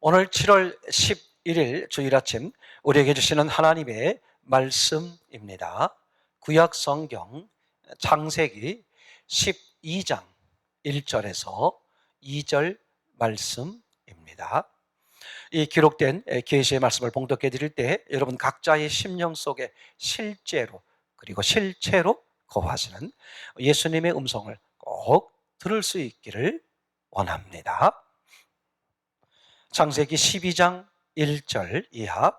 오늘 7월 11일 주일 아침 우리에게 주시는 하나님의 말씀입니다. 구약 성경 창세기 12장 1절에서 2절 말씀입니다. 이 기록된 계시의 말씀을 봉독해 드릴 때 여러분 각자의 심령 속에 실제로 그리고 실체로 거하시는 예수님의 음성을 꼭 들을 수 있기를 원합니다. 창세기 12장 1절 이하,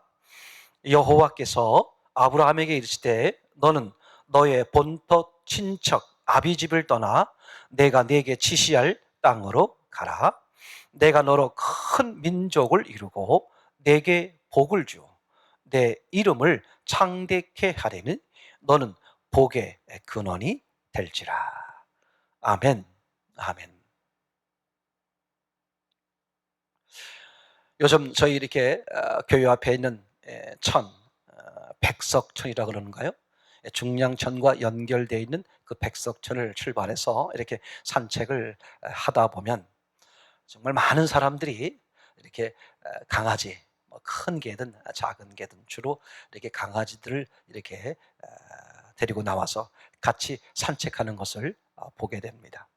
여호와께서 아브라함에게 이르시되 너는 너의 본토 친척 아비집을 떠나 내가 네게 지시할 땅으로 가라. 내가 너로 큰 민족을 이루고 네게 복을 주어 내 이름을 창대케 하리니 너는 복의 근원이 될지라. 아멘. 아멘. 요즘 저희 이렇게 교회 앞에 있는 백석천이라 그러는가요? 중량천과 연결되어 있는 그 백석천을 출발해서 이렇게 산책을 하다 보면 정말 많은 사람들이 이렇게 강아지, 큰 개든 작은 개든 주로 이렇게 강아지들을 이렇게 데리고 나와서 같이 산책하는 것을 보게 됩니다.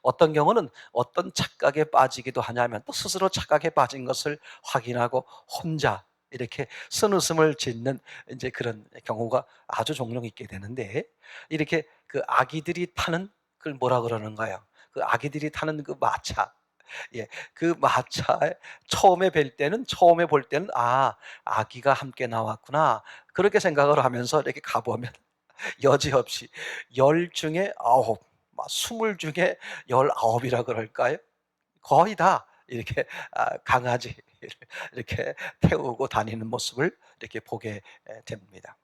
어떤 경우는 어떤 착각에 빠지기도 하냐면 또 스스로 착각에 빠진 것을 확인하고 혼자 이렇게 쓴웃음을 짓는 이제 그런 경우가 아주 종종 있게 되는데, 이렇게 그 아기들이 타는 그걸 뭐라 그러는가요? 그 아기들이 타는 그 마차. 예, 그 마차에 처음에 볼 때는 아기가 함께 나왔구나. 그렇게 생각을 하면서 이렇게 가보면 여지없이 10 중에 9, 20 중에 19이라 그럴까요? 거의 다 이렇게 강아지를 이렇게 태우고 다니는 모습을 이렇게 보게 됩니다.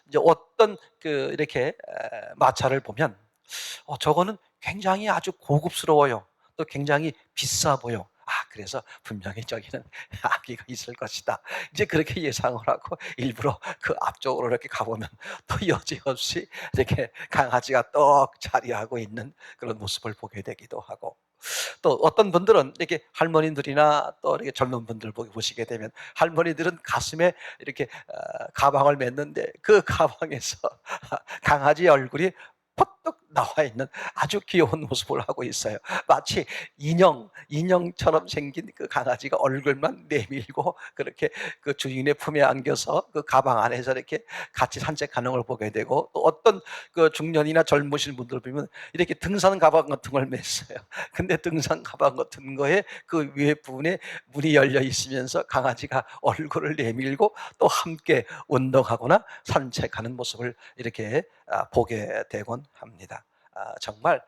이제 어떤 이렇게 마차를 보면 저거는 굉장히 아주 고급스러워요. 또 굉장히 비싸 보여. 그래서 분명히 저기는 아기가 있을 것이다. 이제 그렇게 예상을 하고 일부러 그 앞쪽으로 이렇게 가보면 또 여지없이 이렇게 강아지가 떡 자리하고 있는 그런 모습을 보게 되기도 하고, 또 어떤 분들은 이렇게 할머니들이나 또 이렇게 젊은 분들 보시게 되면 할머니들은 가슴에 이렇게 가방을 맸는데 그 가방에서 강아지 얼굴이 퍼뜩 나와 있는 아주 귀여운 모습을 하고 있어요. 마치 인형처럼 생긴 그 강아지가 얼굴만 내밀고 그렇게 그 주인의 품에 안겨서 그 가방 안에서 이렇게 같이 산책하는 걸 보게 되고, 또 어떤 그 중년이나 젊으신 분들 보면 이렇게 등산 가방 같은 걸 맸어요. 근데 등산 가방 같은 거에 그 위에 부분에 문이 열려 있으면서 강아지가 얼굴을 내밀고 또 함께 운동하거나 산책하는 모습을 이렇게 보게 되곤 합니다. 정말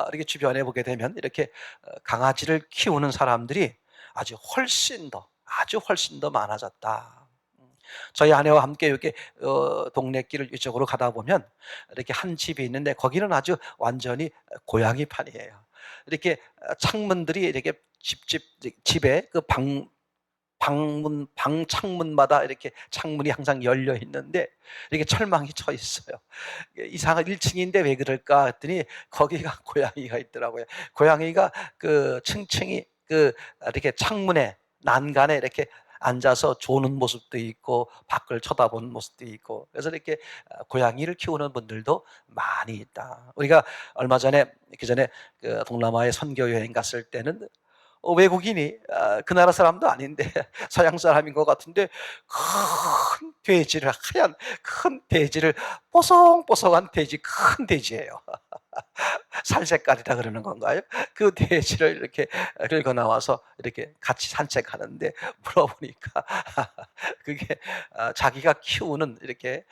이렇게 주변에 보게 되면 이렇게 강아지를 키우는 사람들이 아주 훨씬 더 많아졌다. 저희 아내와 함께 이렇게 동네 길을 이쪽으로 가다 보면 이렇게 한 집이 있는데 거기는 아주 완전히 고양이판이에요. 이렇게 창문들이 이렇게 집에 그 방 창문마다 이렇게 창문이 항상 열려 있는데 이렇게 철망이 쳐 있어요. 이상한 1층인데 왜 그럴까 했더니 거기가 고양이가 있더라고요. 고양이가 그 층층이 이렇게 창문에 난간에 이렇게 앉아서 조는 모습도 있고 밖을 쳐다보는 모습도 있고, 그래서 이렇게 고양이를 키우는 분들도 많이 있다. 우리가 얼마 전에 그전에 그 동남아에 선교 여행 갔을 때는 외국인이 그 나라 사람도 아닌데 서양 사람인 것 같은데 큰 돼지를, 하얀 큰 돼지를, 뽀송뽀송한 돼지, 큰 돼지예요. 살색깔이라 그러는 건가요? 그 돼지를 이렇게 끌고 나와서 이렇게 같이 산책하는데 물어보니까 그게 자기가 키우는 이렇게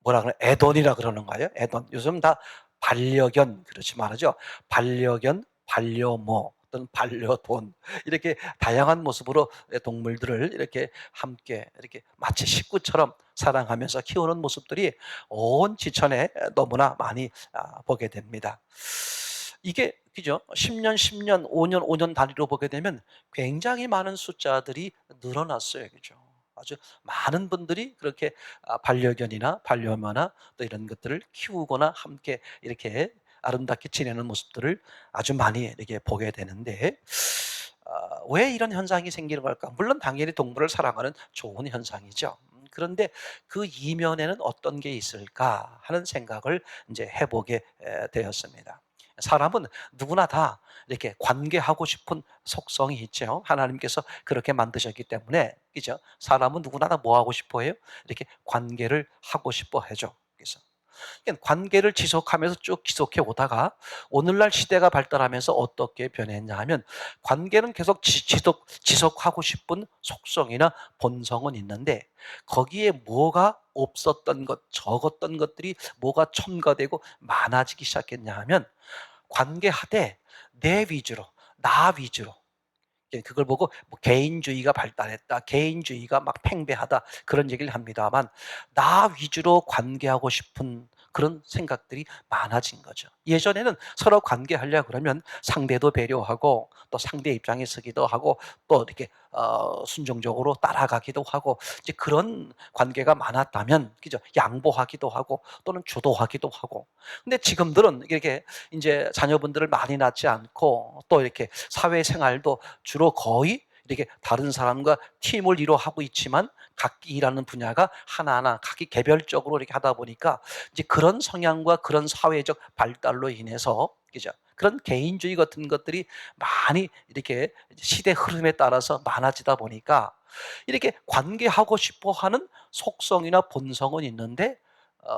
뭐라 그래, 애돈이라 그러는가요? 애돈. 요즘 다 반려견 그렇지 말하죠. 반려견, 반려모 또는 반려돈, 이렇게 다양한 모습으로 동물들을 이렇게 함께 이렇게 마치 식구처럼 사랑하면서 키우는 모습들이 온 지천에 너무나 많이 보게 됩니다. 이게 그죠? 10년, 10년, 5년, 5년 단위로 보게 되면 굉장히 많은 숫자들이 늘어났어요. 그죠? 아주 많은 분들이 그렇게 반려견이나 반려묘나 또 이런 것들을 키우거나 함께 이렇게 아름답게 지내는 모습들을 아주 많이 이렇게 보게 되는데, 왜 이런 현상이 생기는 걸까? 물론 당연히 동물을 사랑하는 좋은 현상이죠. 그런데 그 이면에는 어떤 게 있을까 하는 생각을 이제 해보게 되었습니다. 사람은 누구나 다 이렇게 관계하고 싶은 속성이 있죠. 하나님께서 그렇게 만드셨기 때문에, 그죠? 사람은 누구나 다 뭐 하고 싶어 해요? 이렇게 관계를 하고 싶어 하죠. 그래서 그러니까 관계를 지속하면서 쭉 지속해 오다가 오늘날 시대가 발달하면서 어떻게 변했냐 하면, 관계는 계속 지속하고 싶은 속성이나 본성은 있는데, 거기에 뭐가 없었던 것, 적었던 것들이 뭐가 첨가되고 많아지기 시작했냐 하면, 관계하되 내 위주로, 나 위주로, 그걸 보고 뭐 개인주의가 발달했다, 개인주의가 막 팽배하다, 그런 얘기를 합니다만, 나 위주로 관계하고 싶은 그런 생각들이 많아진 거죠. 예전에는 서로 관계하려고 그러면 상대도 배려하고 또 상대 입장에 서기도 하고 또 이렇게 순종적으로 따라가기도 하고, 이제 그런 관계가 많았다면, 그죠? 양보하기도 하고 또는 주도하기도 하고. 근데 지금들은 이렇게 이제 자녀분들을 많이 낳지 않고 또 이렇게 사회생활도 주로 거의 이렇게 다른 사람과 팀을 이루어 하고 있지만, 각기 일하는 분야가 하나하나 각기 개별적으로 이렇게 하다 보니까, 이제 그런 성향과 그런 사회적 발달로 인해서, 그죠? 그런 개인주의 같은 것들이 많이 이렇게 시대 흐름에 따라서 많아지다 보니까, 이렇게 관계하고 싶어 하는 속성이나 본성은 있는데,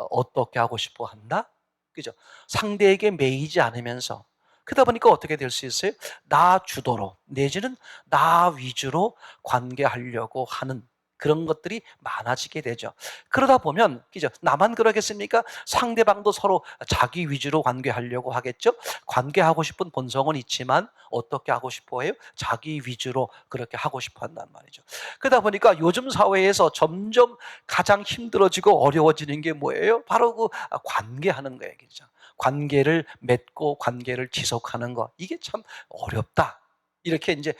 어떻게 하고 싶어 한다? 그죠? 상대에게 매이지 않으면서, 그러다 보니까 어떻게 될 수 있어요? 나 주도로 내지는 나 위주로 관계하려고 하는 그런 것들이 많아지게 되죠. 그러다 보면, 그죠? 나만 그러겠습니까? 상대방도 서로 자기 위주로 관계하려고 하겠죠? 관계하고 싶은 본성은 있지만 어떻게 하고 싶어 해요? 자기 위주로 그렇게 하고 싶어 한단 말이죠. 그러다 보니까 요즘 사회에서 점점 가장 힘들어지고 어려워지는 게 뭐예요? 바로 그 관계하는 거예요. 그죠? 관계를 맺고 관계를 지속하는 거, 이게 참 어렵다. 이렇게 이제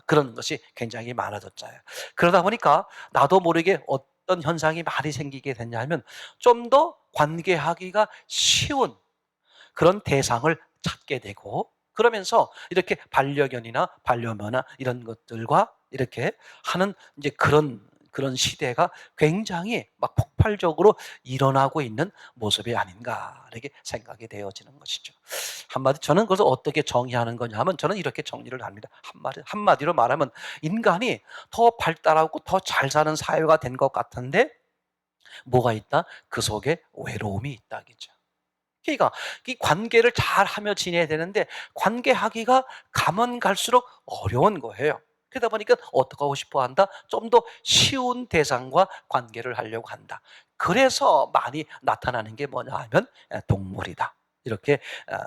그런 것이 굉장히 많아졌잖아요. 그러다 보니까 나도 모르게 어떤 현상이 많이 생기게 됐냐면, 좀 더 관계하기가 쉬운 그런 대상을 찾게 되고, 그러면서 이렇게 반려견이나 반려묘나 이런 것들과 이렇게 하는 이제 그런 시대가 굉장히 막 폭발적으로 일어나고 있는 모습이 아닌가, 이렇게 생각이 되어지는 것이죠. 저는 그것을 어떻게 정의하는 거냐 하면, 저는 이렇게 정리를 합니다. 한마디로 말하면, 인간이 더 발달하고 더 잘 사는 사회가 된 것 같은데 뭐가 있다? 그 속에 외로움이 있다, 그죠? 그러니까 이 관계를 잘 하며 지내야 되는데, 관계하기가 가면 갈수록 어려운 거예요. 그러다 보니까 어떻게 하고 싶어 한다? 좀 더 쉬운 대상과 관계를 하려고 한다. 그래서 많이 나타나는 게 뭐냐 하면 동물이다. 이렇게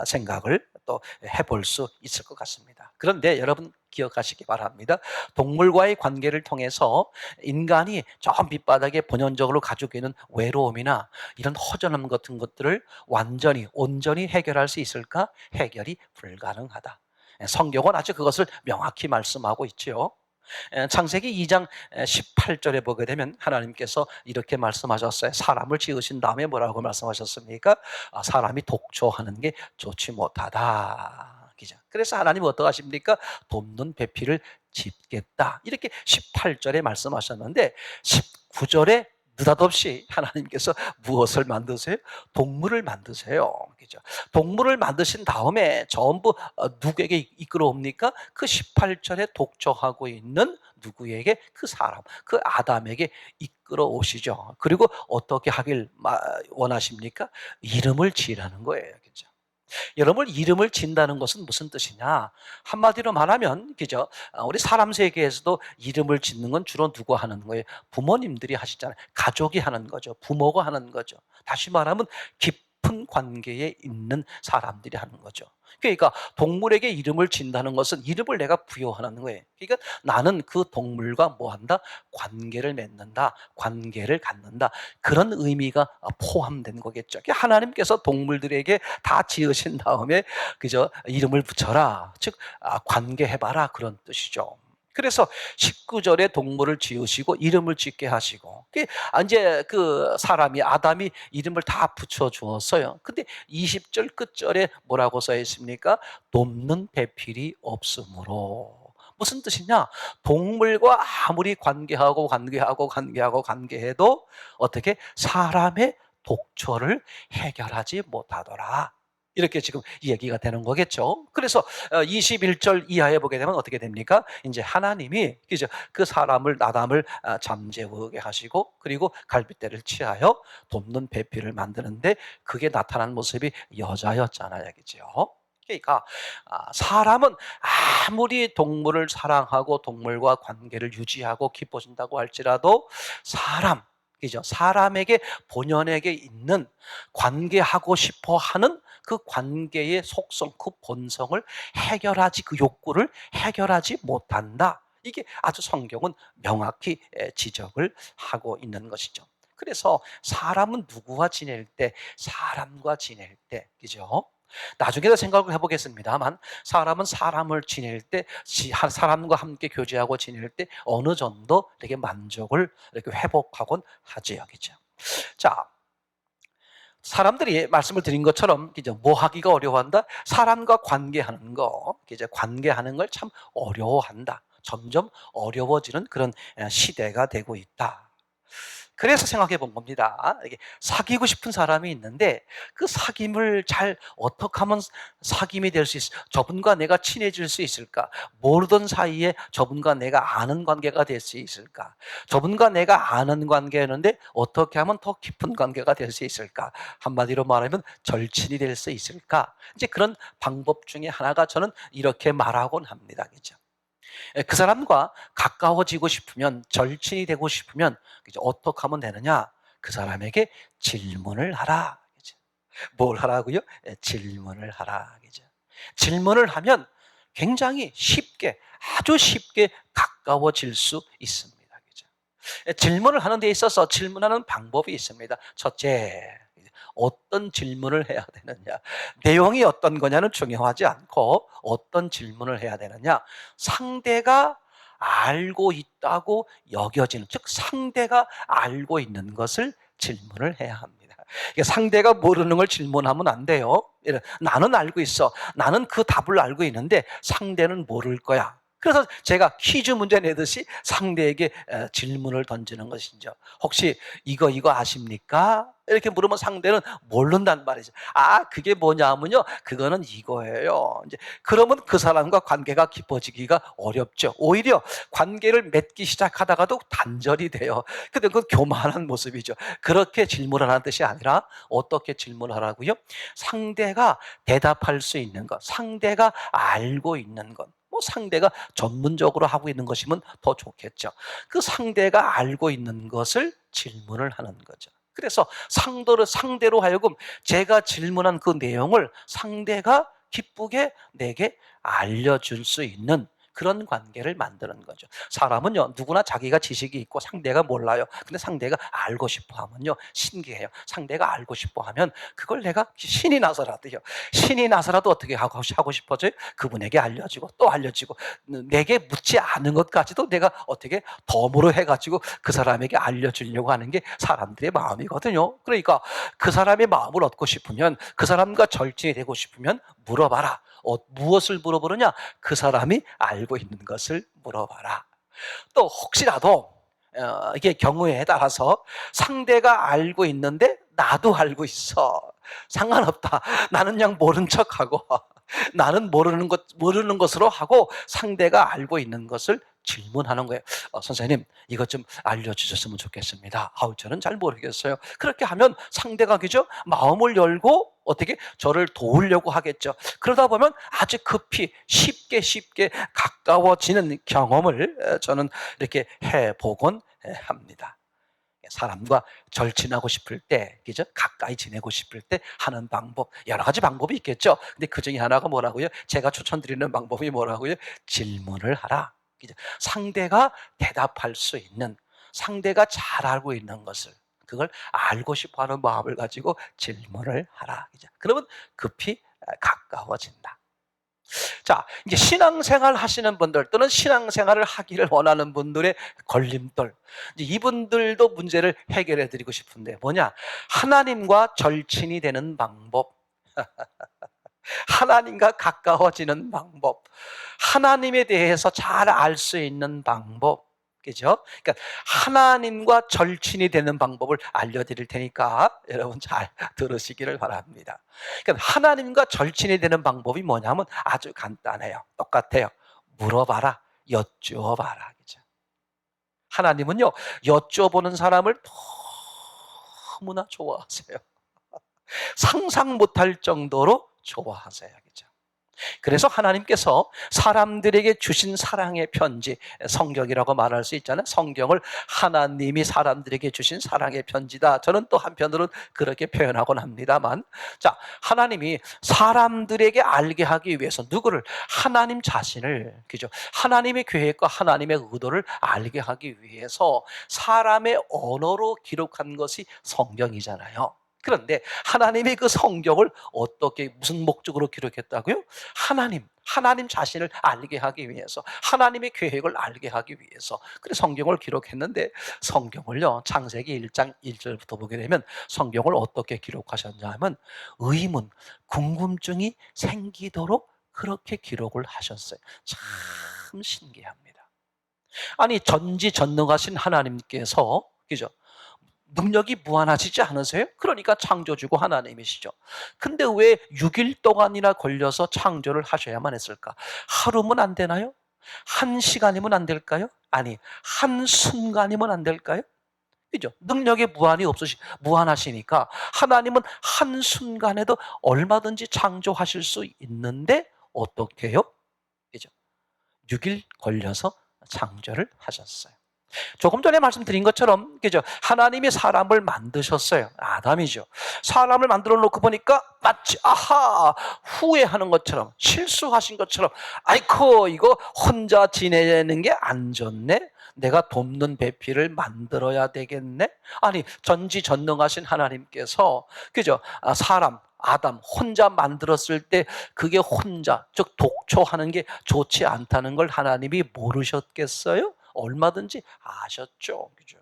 생각을 또 해볼 수 있을 것 같습니다. 그런데 여러분 기억하시기 바랍니다. 동물과의 관계를 통해서 인간이 저 밑바닥에 본연적으로 가지고 있는 외로움이나 이런 허전함 같은 것들을 완전히 온전히 해결할 수 있을까? 해결이 불가능하다. 성경은 아주 그것을 명확히 말씀하고 있지요. 창세기 2장 18절에 보게 되면 하나님께서 이렇게 말씀하셨어요. 사람을 지으신 다음에 뭐라고 말씀하셨습니까? 사람이 독초하는 게 좋지 못하다. 그죠? 그래서 하나님 어떡하십니까? 돕는 배필을 짓겠다. 이렇게 18절에 말씀하셨는데, 19절에 느닷없이 하나님께서 무엇을 만드세요? 동물을 만드세요. 그죠? 동물을 만드신 다음에 전부 누구에게 이끌어옵니까? 그 18절에 독촉하고 있는 누구에게? 그 사람, 그 아담에게 이끌어 오시죠. 그리고 어떻게 하길 원하십니까? 이름을 지으라는 거예요. 그죠? 여러분, 이름을 진다는 것은 무슨 뜻이냐? 한마디로 말하면, 그죠? 우리 사람 세계에서도 이름을 짓는 건 주로 누가 하는 거예요? 부모님들이 하시잖아요. 가족이 하는 거죠. 부모가 하는 거죠. 다시 말하면 깊은 관계에 있는 사람들이 하는 거죠. 그러니까 동물에게 이름을 진다는 것은 이름을 내가 부여하는 거예요. 그러니까 나는 그 동물과 뭐 한다? 관계를 맺는다. 관계를 갖는다. 그런 의미가 포함된 거겠죠. 하나님께서 동물들에게 다 지으신 다음에, 그저 이름을 붙여라. 즉 관계해봐라, 그런 뜻이죠. 그래서 19절에 동물을 지으시고 이름을 짓게 하시고, 이제 그 사람이 아담이 이름을 다 붙여 주었어요. 근데 20절 끝절에 뭐라고 써 있습니까? 돕는 배필이 없으므로. 무슨 뜻이냐? 동물과 아무리 관계해도 어떻게 사람의 독초를 해결하지 못하더라. 이렇게 지금 이 얘기가 되는 거겠죠. 그래서 21절 이하에 보게 되면 어떻게 됩니까? 이제 하나님이 그죠? 그 사람을 아담을 잠재우게 하시고, 그리고 갈빗대를 취하여 돕는 배필을 만드는데, 그게 나타난 모습이 여자였잖아요, 그죠? 그러니까 사람은 아무리 동물을 사랑하고 동물과 관계를 유지하고 깊어진다고 할지라도 그죠? 사람에게 본연에게 있는 관계하고 싶어 하는 그 관계의 속성, 그 본성을 그 욕구를 해결하지 못한다. 이게 아주 성경은 명확히 지적을 하고 있는 것이죠. 그래서 사람은 누구와 지낼 때? 사람과 지낼 때, 그죠? 나중에도 생각을 해보겠습니다만, 사람은 사람을 지낼 때, 사람과 함께 교제하고 지낼 때 어느 정도 되게 만족을 이렇게 회복하곤 하지요, 그죠? 자, 사람들이 말씀을 드린 것처럼 이제 뭐 하기가 어려워한다? 사람과 관계하는 거, 이제 관계하는 걸 참 어려워한다. 점점 어려워지는 그런 시대가 되고 있다. 그래서 생각해 본 겁니다. 이게 사귀고 싶은 사람이 있는데, 그 사귐을 잘 어떻게 하면 사귐이 될 수 저분과 내가 친해질 수 있을까? 모르던 사이에 저분과 내가 아는 관계가 될 수 있을까? 저분과 내가 아는 관계였는데 어떻게 하면 더 깊은 관계가 될 수 있을까? 한마디로 말하면 절친이 될 수 있을까? 이제 그런 방법 중에 하나가 저는 이렇게 말하곤 합니다. 그죠? 그 사람과 가까워지고 싶으면, 절친이 되고 싶으면 어떻게 하면 되느냐? 그 사람에게 질문을 하라. 뭘 하라고요? 질문을 하라. 질문을 하면 굉장히 쉽게, 아주 쉽게 가까워질 수 있습니다. 질문을 하는 데 있어서 질문하는 방법이 있습니다. 첫째, 어떤 질문을 해야 되느냐. 내용이 어떤 거냐는 중요하지 않고 어떤 질문을 해야 되느냐. 상대가 알고 있다고 여겨지는, 즉 상대가 알고 있는 것을 질문을 해야 합니다. 상대가 모르는 걸 질문하면 안 돼요. 나는 알고 있어. 나는 그 답을 알고 있는데 상대는 모를 거야. 그래서 제가 퀴즈 문제 내듯이 상대에게 질문을 던지는 것이죠. 혹시 이거 아십니까? 이렇게 물으면 상대는 모른단 말이죠. 그게 뭐냐면요, 그거는 이거예요. 이제 그러면 그 사람과 관계가 깊어지기가 어렵죠. 오히려 관계를 맺기 시작하다가도 단절이 돼요. 근데 그건 교만한 모습이죠. 그렇게 질문하라는 뜻이 아니라 어떻게 질문하라고요? 상대가 대답할 수 있는 것, 상대가 알고 있는 것, 상대가 전문적으로 하고 있는 것이면 더 좋겠죠. 그 상대가 알고 있는 것을 질문을 하는 거죠. 그래서 상대로 하여금 제가 질문한 그 내용을 상대가 기쁘게 내게 알려줄 수 있는 그런 관계를 만드는 거죠. 사람은요, 누구나 자기가 지식이 있고 상대가 몰라요. 근데 상대가 알고 싶어 하면요, 신기해요. 상대가 알고 싶어 하면 그걸 내가 신이 나서라도 어떻게 하고 싶어져요? 그분에게 알려주고 또 알려주고, 내게 묻지 않은 것까지도 내가 어떻게 덤으로 해가지고 그 사람에게 알려주려고 하는 게 사람들의 마음이거든요. 그러니까 그 사람의 마음을 얻고 싶으면, 그 사람과 절친이 되고 싶으면 물어봐라. 무엇을 물어보느냐? 그 사람이 알고 있는 것을 물어봐라. 또 혹시라도 이게 경우에 따라서 상대가 알고 있는데 나도 알고 있어. 상관없다. 나는 그냥 모른 척하고 나는 모르는 것으로 하고 상대가 알고 있는 것을 질문하는 거예요. 선생님, 이것 좀 알려주셨으면 좋겠습니다. 저는 잘 모르겠어요. 그렇게 하면 상대가 그죠? 마음을 열고 어떻게 저를 도우려고 하겠죠. 그러다 보면 아주 급히 쉽게 가까워지는 경험을 저는 이렇게 해보곤 합니다. 사람과 절친하고 싶을 때, 그죠? 가까이 지내고 싶을 때 하는 방법, 여러 가지 방법이 있겠죠. 근데 그 중에 하나가 뭐라고요? 제가 추천드리는 방법이 뭐라고요? 질문을 하라. 그죠? 상대가 대답할 수 있는, 상대가 잘 알고 있는 것을, 그걸 알고 싶어 하는 마음을 가지고 질문을 하라. 그죠? 그러면 급히 가까워진다. 자, 이제 신앙생활 하시는 분들 또는 신앙생활을 하기를 원하는 분들의 걸림돌. 이제 이분들도 문제를 해결해 드리고 싶은데 뭐냐? 하나님과 절친이 되는 방법. 하나님과 가까워지는 방법. 하나님에 대해서 잘 알 수 있는 방법. 그죠? 그러니까 하나님과 절친이 되는 방법을 알려드릴 테니까 여러분 잘 들으시기를 바랍니다. 그러니까 하나님과 절친이 되는 방법이 뭐냐면 아주 간단해요. 똑같아요. 물어봐라, 여쭈어봐라. 그죠? 하나님은요, 여쭈어보는 사람을 너무나 좋아하세요. 상상 못할 정도로 좋아하세요. 그죠? 그래서 하나님께서 사람들에게 주신 사랑의 편지, 성경이라고 말할 수 있잖아요. 성경을 하나님이 사람들에게 주신 사랑의 편지다. 저는 또 한편으로는 그렇게 표현하곤 합니다만, 자, 하나님이 사람들에게 알게 하기 위해서 누구를? 하나님 자신을, 그죠? 하나님의 계획과 하나님의 의도를 알게 하기 위해서 사람의 언어로 기록한 것이 성경이잖아요. 그런데 하나님이 그 성경을 어떻게 무슨 목적으로 기록했다고요? 하나님 자신을 알게 하기 위해서, 하나님의 계획을 알게 하기 위해서. 그래서 성경을 기록했는데 성경을요, 창세기 1장 1절부터 보게 되면 성경을 어떻게 기록하셨냐 하면 의문, 궁금증이 생기도록 그렇게 기록을 하셨어요. 참 신기합니다. 아니 전지전능하신 하나님께서, 그죠? 능력이 무한하시지 않으세요? 그러니까 창조주고 하나님이시죠. 근데 왜 6일 동안이나 걸려서 창조를 하셔야만 했을까? 하루면 안 되나요? 한 시간이면 안 될까요? 아니, 한 순간이면 안 될까요? 그죠? 능력에 무한하시니까 하나님은 한 순간에도 얼마든지 창조하실 수 있는데 어떻게 해요? 그죠? 6일 걸려서 창조를 하셨어요. 조금 전에 말씀드린 것처럼, 그죠? 하나님이 사람을 만드셨어요. 아담이죠. 사람을 만들어 놓고 보니까 마치 후회하는 것처럼, 실수하신 것처럼, 아이코 이거 혼자 지내는 게 안 좋네. 내가 돕는 배필을 만들어야 되겠네. 아니 전지전능하신 하나님께서, 그죠? 사람 아담 혼자 만들었을 때 그게 혼자, 즉 독초하는 게 좋지 않다는 걸 하나님이 모르셨겠어요? 얼마든지 아셨죠. 그죠?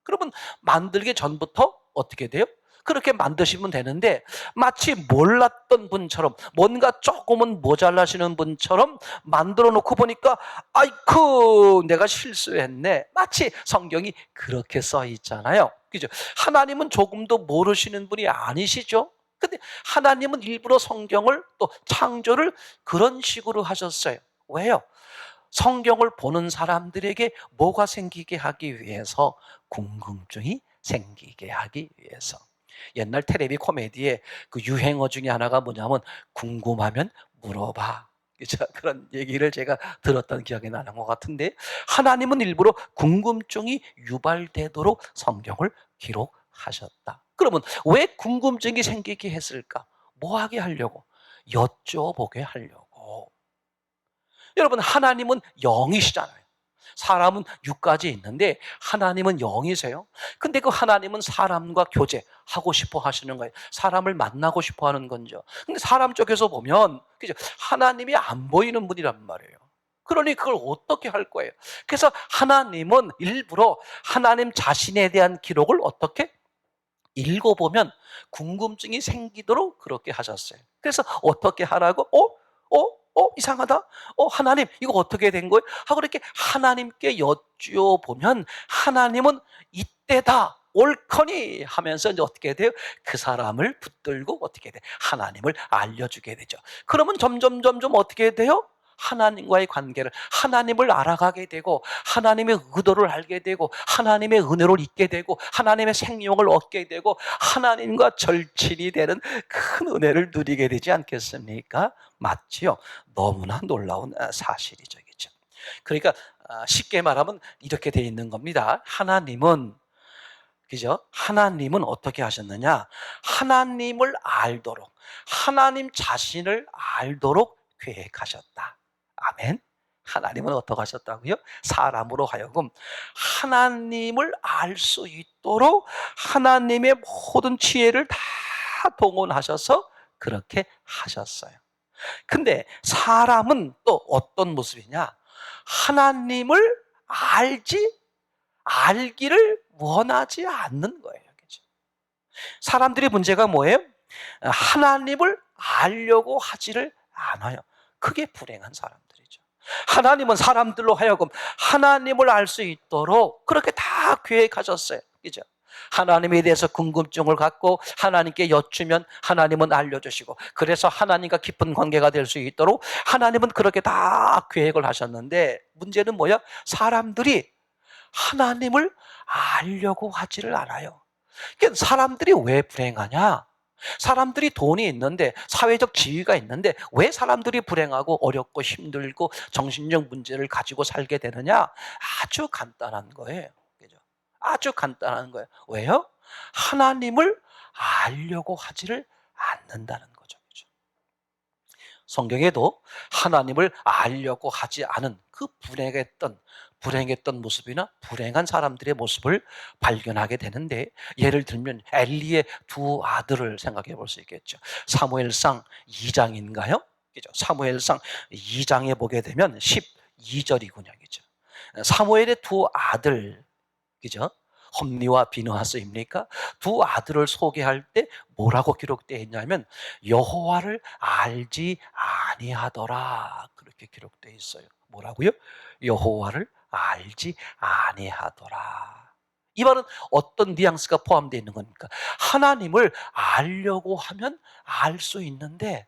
그러면 만들기 전부터 어떻게 돼요? 그렇게 만드시면 되는데 마치 몰랐던 분처럼, 뭔가 조금은 모자라시는 분처럼 만들어 놓고 보니까 아이쿠 내가 실수했네. 마치 성경이 그렇게 써 있잖아요. 그죠? 하나님은 조금도 모르시는 분이 아니시죠? 근데 하나님은 일부러 성경을 또 창조를 그런 식으로 하셨어요. 왜요? 성경을 보는 사람들에게 뭐가 생기게 하기 위해서? 궁금증이 생기게 하기 위해서. 옛날 텔레비 코미디에 그 유행어 중에 하나가 뭐냐면 궁금하면 물어봐. 그죠? 그런 얘기를 제가 들었던 기억이 나는 것 같은데 하나님은 일부러 궁금증이 유발되도록 성경을 기록하셨다. 그러면 왜 궁금증이 생기게 했을까? 뭐 하게 하려고? 여쭤보게 하려고. 여러분 하나님은 영이시잖아요. 사람은 육까지 있는데 하나님은 영이세요. 근데 그 하나님은 사람과 교제하고 싶어 하시는 거예요. 사람을 만나고 싶어 하는 건죠. 근데 사람 쪽에서 보면 그죠? 하나님이 안 보이는 분이란 말이에요. 그러니 그걸 어떻게 할 거예요? 그래서 하나님은 일부러 하나님 자신에 대한 기록을 어떻게 읽어보면 궁금증이 생기도록 그렇게 하셨어요. 그래서 어떻게 하라고? 이상하다? 하나님, 이거 어떻게 된 거예요? 하고 이렇게 하나님께 여쭈어보면 하나님은 이때다, 옳거니 하면서 이제 어떻게 돼요? 그 사람을 붙들고 어떻게 돼? 하나님을 알려주게 되죠. 그러면 점점 어떻게 돼요? 하나님과의 관계를, 하나님을 알아가게 되고 하나님의 의도를 알게 되고 하나님의 은혜를 잊게 되고 하나님의 생명을 얻게 되고 하나님과 절친이 되는 큰 은혜를 누리게 되지 않겠습니까? 맞지요? 너무나 놀라운 사실이죠. 그렇죠? 그러니까 쉽게 말하면 이렇게 돼 있는 겁니다. 하나님은, 그죠? 하나님은 어떻게 하셨느냐? 하나님을 알도록, 하나님 자신을 알도록 계획하셨다. 아멘. 하나님은 어떻게 하셨다고요? 사람으로 하여금 하나님을 알 수 있도록 하나님의 모든 지혜를 다 동원하셔서 그렇게 하셨어요. 근데 사람은 또 어떤 모습이냐? 하나님을 알기를 원하지 않는 거예요. 그죠? 사람들의 문제가 뭐예요? 하나님을 알려고 하지를 않아요. 그게 불행한 사람들이죠. 하나님은 사람들로 하여금 하나님을 알 수 있도록 그렇게 다 계획하셨어요. 그죠? 하나님에 대해서 궁금증을 갖고 하나님께 여쭈면 하나님은 알려주시고, 그래서 하나님과 깊은 관계가 될 수 있도록 하나님은 그렇게 다 계획을 하셨는데, 문제는 뭐야? 사람들이 하나님을 알려고 하지를 않아요. 그러니까 사람들이 왜 불행하냐? 사람들이 돈이 있는데, 사회적 지위가 있는데 왜 사람들이 불행하고 어렵고 힘들고 정신적 문제를 가지고 살게 되느냐? 아주 간단한 거예요. 그죠? 아주 간단한 거예요. 왜요? 하나님을 알려고 하지를 않는다는 거죠. 그죠? 성경에도 하나님을 알려고 하지 않은 그 불행했던 모습이나 불행한 사람들의 모습을 발견하게 되는데, 예를 들면 엘리의 두 아들을 생각해 볼 수 있겠죠. 사무엘상 2장인가요? 그죠? 사무엘상 2장에 보게 되면 12절이군요. 그죠? 사무엘의 두 아들, 그죠? 홈리와 비느하스입니까? 두 아들을 소개할 때 뭐라고 기록되어 있냐면 여호와를 알지 아니하더라, 그렇게 기록되어 있어요. 뭐라고요? 여호와를 알지 아니하더라. 이 말은 어떤 뉘앙스가 포함되어 있는 겁니까? 하나님을 알려고 하면 알 수 있는데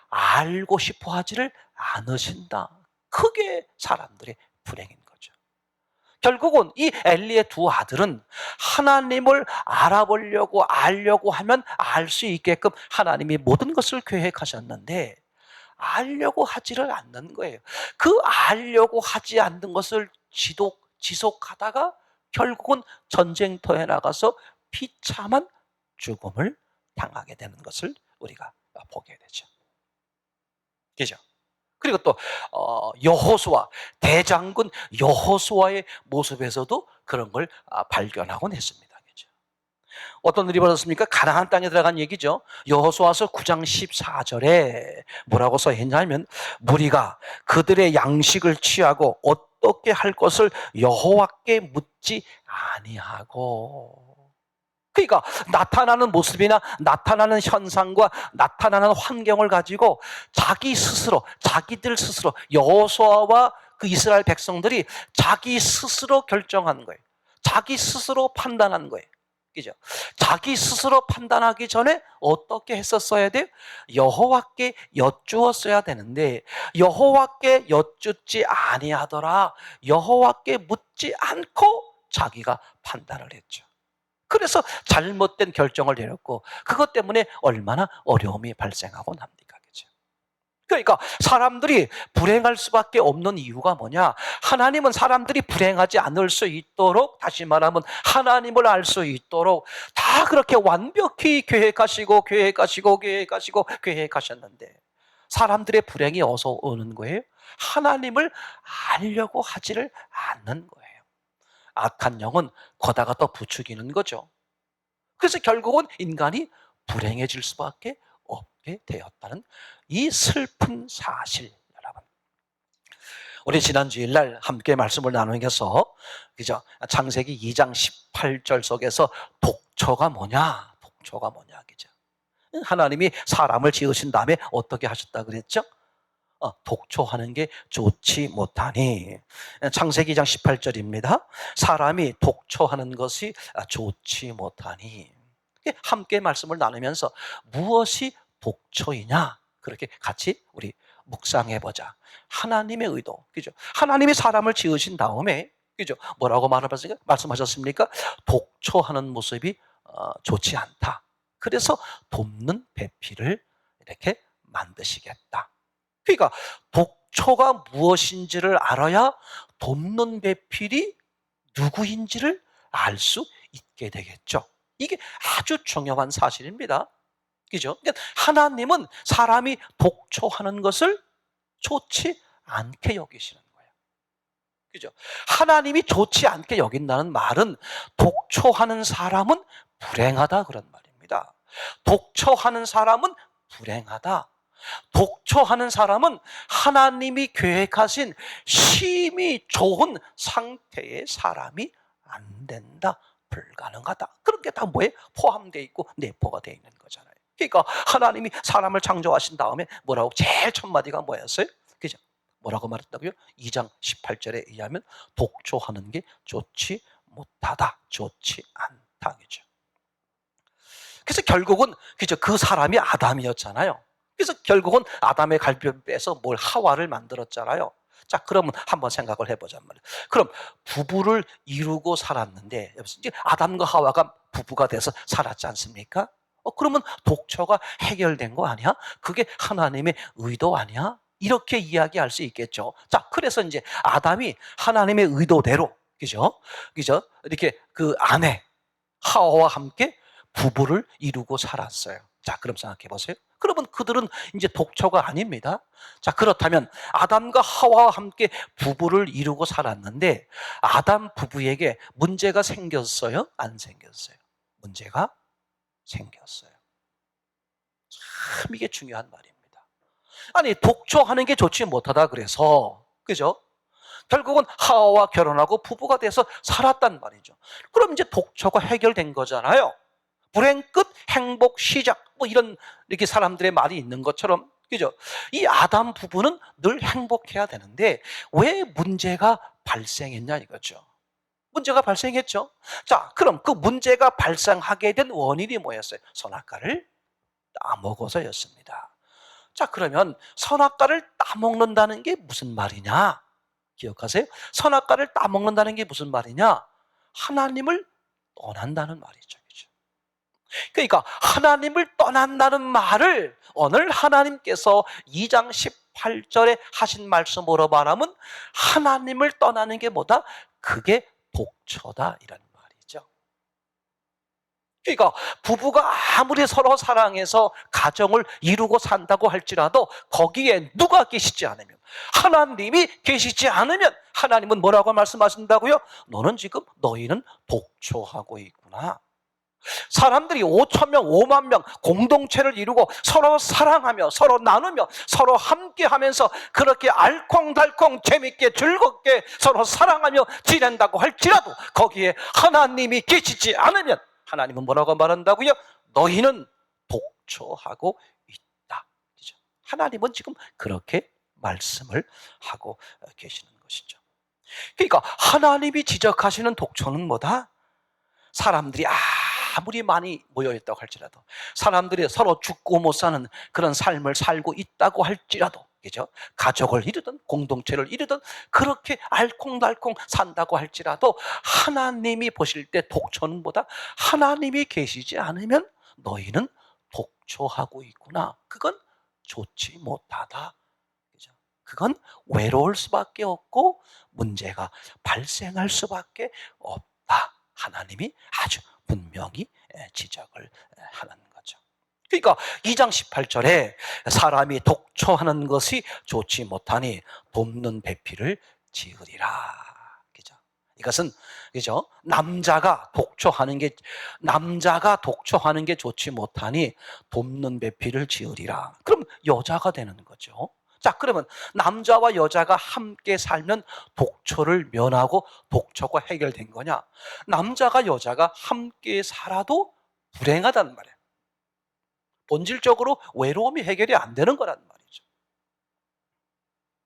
알고 싶어 하지를 않으신다. 그게 사람들의 불행인 거죠. 결국은 이 엘리의 두 아들은 하나님을 알려고 하면 알 수 있게끔 하나님이 모든 것을 계획하셨는데 알려고 하지를 않는 거예요. 그 알려고 하지 않는 것을 지속하다가 결국은 전쟁터에 나가서 비참한 죽음을 당하게 되는 것을 우리가 보게 되죠. 그죠? 그리고 또 여호수아, 대장군 여호수아의 모습에서도 그런 걸 발견하곤 했습니다. 그죠? 어떤 일이 벌어졌습니까? 가나안 땅에 들어간 얘기죠. 여호수아서 9장 14절에 뭐라고 써 있냐면 무리가 그들의 양식을 취하고 어떻게 할 것을 여호와께 묻지 아니하고. 그러니까 나타나는 모습이나 나타나는 현상과 나타나는 환경을 가지고 자기들 스스로 여호수아와 그 이스라엘 백성들이 자기 스스로 결정하는 거예요. 자기 스스로 판단한 거예요. 그죠? 자기 스스로 판단하기 전에 어떻게 했었어야 돼요? 여호와께 여쭈었어야 되는데 여호와께 여쭙지 아니하더라. 여호와께 묻지 않고 자기가 판단을 했죠. 그래서 잘못된 결정을 내렸고 그것 때문에 얼마나 어려움이 발생하곤 합니까? 그죠? 그러니까 사람들이 불행할 수밖에 없는 이유가 뭐냐? 하나님은 사람들이 불행하지 않을 수 있도록, 다시 말하면 하나님을 알 수 있도록 다 그렇게 완벽히 계획하셨는데 사람들의 불행이 어디서 오는 거예요? 하나님을 알려고 하지를 않는 거예요. 악한 영은 거다가 더 부추기는 거죠. 그래서 결국은 인간이 불행해질 수밖에 없게 되었다는 이 슬픈 사실, 여러분. 우리 지난 주일날 함께 말씀을 나누면서 그죠? 창세기 2장 18절 속에서 독초가 뭐냐? 그죠? 하나님이 사람을 지으신 다음에 어떻게 하셨다 그랬죠? 독초하는 게 좋지 못하니. 창세기 2장 18절입니다. 사람이 독초하는 것이 좋지 못하니. 함께 말씀을 나누면서 무엇이 독초이냐? 그렇게 같이 우리 묵상해보자. 하나님의 의도, 그죠? 하나님이 사람을 지으신 다음에, 그죠? 뭐라고 말씀하셨습니까? 독초하는 모습이 좋지 않다. 그래서 돕는 배필을 이렇게 만드시겠다. 그러니까 독초가 무엇인지를 알아야 돕는 배필이 누구인지를 알 수 있게 되겠죠. 이게 아주 중요한 사실입니다. 그죠? 그러니까 하나님은 사람이 독초하는 것을 좋지 않게 여기시는 거예요. 그죠? 하나님이 좋지 않게 여긴다는 말은 독초하는 사람은 불행하다 그런 말입니다. 독초하는 사람은 불행하다. 독초하는 사람은 하나님이 계획하신 심히 좋은 상태의 사람이 안 된다. 불가능하다. 그런 게 다 뭐에 포함되어 있고 내포가 되어 있는 거잖아요. 그러니까 하나님이 사람을 창조하신 다음에 뭐라고 제일 첫 마디가 뭐였어요? 그죠? 뭐라고 말했다고요? 2장 18절에 의하면 독초하는 게 좋지 못하다. 좋지 않다. 그죠? 그래서 결국은 그죠? 그 사람이 아담이었잖아요. 그래서 결국은 아담의 갈비뼈 빼서 뭘 하와를 만들었잖아요. 자, 그러면 한번 생각을 해보자 말이에요. 그럼 부부를 이루고 살았는데 이제 아담과 하와가 부부가 돼서 살았지 않습니까? 그러면 독초가 해결된 거 아니야? 그게 하나님의 의도 아니야? 이렇게 이야기할 수 있겠죠. 자, 그래서 이제 아담이 하나님의 의도대로, 그죠? 그죠? 이렇게 그 아내 하와와 함께 부부를 이루고 살았어요. 자, 그럼 생각해 보세요. 그러면 그들은 이제 독초가 아닙니다. 자, 그렇다면 아담과 하와와 함께 부부를 이루고 살았는데 아담 부부에게 문제가 생겼어요? 안 생겼어요? 문제가 생겼어요. 참 이게 중요한 말입니다. 아니, 독초하는 게 좋지 못하다 그래서, 그죠? 결국은 하와와 결혼하고 부부가 돼서 살았단 말이죠. 그럼 이제 독초가 해결된 거잖아요. 불행 끝 행복 시작, 뭐 이런 이렇게 사람들의 말이 있는 것처럼, 그죠? 이 아담 부부는 늘 행복해야 되는데 왜 문제가 발생했냐 이거죠. 문제가 발생했죠. 자, 그럼 그 문제가 발생하게 된 원인이 뭐였어요? 선악과를 따먹어서였습니다. 자, 그러면 선악과를 따먹는다는 게 무슨 말이냐? 기억하세요? 선악과를 따먹는다는 게 무슨 말이냐? 하나님을 떠난다는 말이죠. 그러니까 하나님을 떠난다는 말을 오늘 하나님께서 2장 18절에 하신 말씀으로 말하면 하나님을 떠나는 게 뭐다? 그게 독초다 이런 말이죠. 그러니까 부부가 아무리 서로 사랑해서 가정을 이루고 산다고 할지라도 거기에 누가 계시지 않으면, 하나님이 계시지 않으면 하나님은 뭐라고 말씀하신다고요? 너희는 독초하고 있구나. 사람들이 5천 명, 5만 명 공동체를 이루고 서로 사랑하며 서로 나누며 서로 함께하면서 그렇게 알콩달콩 재밌게 즐겁게 서로 사랑하며 지낸다고 할지라도 거기에 하나님이 계시지 않으면 하나님은 뭐라고 말한다고요? 너희는 독초하고 있다. 하나님은 지금 그렇게 말씀을 하고 계시는 것이죠. 그러니까 하나님이 지적하시는 독초는 뭐다? 사람들이 아무리 많이 모여있다고 할지라도, 사람들이 서로 죽고 못 사는 그런 삶을 살고 있다고 할지라도, 그죠? 가족을 이루든 공동체를 이루든 그렇게 알콩달콩 산다고 할지라도 하나님이 보실 때 독초는 보다 하나님이 계시지 않으면 너희는 독초하고 있구나. 그건 좋지 못하다. 그죠? 그건 외로울 수밖에 없고 문제가 발생할 수밖에 없다. 하나님이 아주 분명히 지적을 하는 거죠. 그러니까 2장 18절에 사람이 독초하는 것이 좋지 못하니 돕는 배필을 지으리라. 그죠? 이것은, 그죠? 남자가 독초하는 게 좋지 못하니 돕는 배필을 지으리라. 그럼 여자가 되는 거죠. 자, 그러면 남자와 여자가 함께 살면 독초를 면하고 독초가 해결된 거냐? 남자가 여자가 함께 살아도 불행하다는 말이에요. 본질적으로 외로움이 해결이 안 되는 거란 말이죠.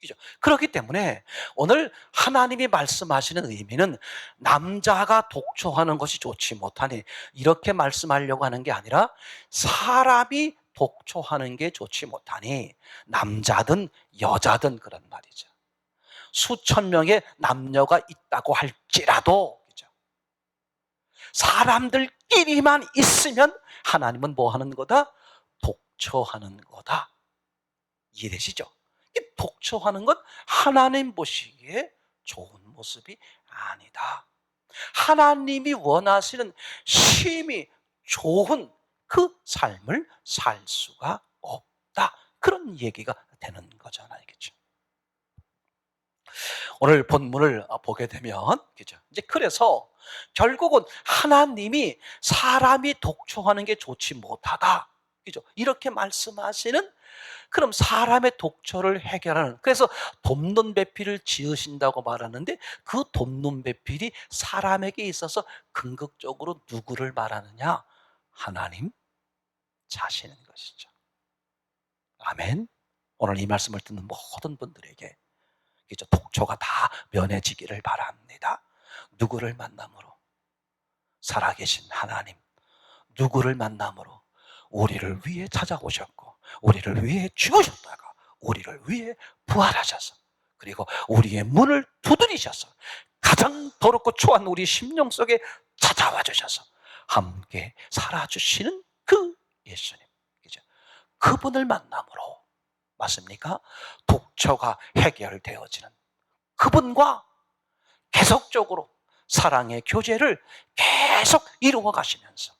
그죠? 그렇기 때문에 오늘 하나님이 말씀하시는 의미는 남자가 독초하는 것이 좋지 못하니 이렇게 말씀하려고 하는 게 아니라 사람이 독초하는 게 좋지 못하니 남자든 여자든 그런 말이죠. 수천 명의 남녀가 있다고 할지라도, 그죠? 사람들끼리만 있으면 하나님은 뭐 하는 거다? 독초하는 거다. 이해되시죠? 독초하는 건 하나님 보시기에 좋은 모습이 아니다. 하나님이 원하시는 심히 좋은 그 삶을 살 수가 없다. 그런 얘기가 되는 거잖아요. 그렇죠? 오늘 본문을 보게 되면, 그죠? 이제 그래서 결국은 하나님이 사람이 독초하는 게 좋지 못하다. 그죠? 이렇게 말씀하시는, 그럼 사람의 독처를 해결하는, 그래서 돕는 배필을 지으신다고 말하는데 그 돕는 배필이 사람에게 있어서 궁극적으로 누구를 말하느냐? 하나님 자신인 것이죠. 아멘. 오늘 이 말씀을 듣는 모든 분들에게 그죠? 독초가 다 면해지기를 바랍니다. 누구를 만남으로? 살아계신 하나님. 누구를 만남으로? 우리를 위해 찾아오셨고 우리를 위해 죽으셨다가 우리를 위해 부활하셔서 그리고 우리의 문을 두드리셔서 가장 더럽고 초한 우리 심령 속에 찾아와 주셔서 함께 살아주시는 그 예수님, 그죠? 그분을 만남으로, 맞습니까? 독처가 해결되어지는 그분과 계속적으로 사랑의 교제를 계속 이루어 가시면서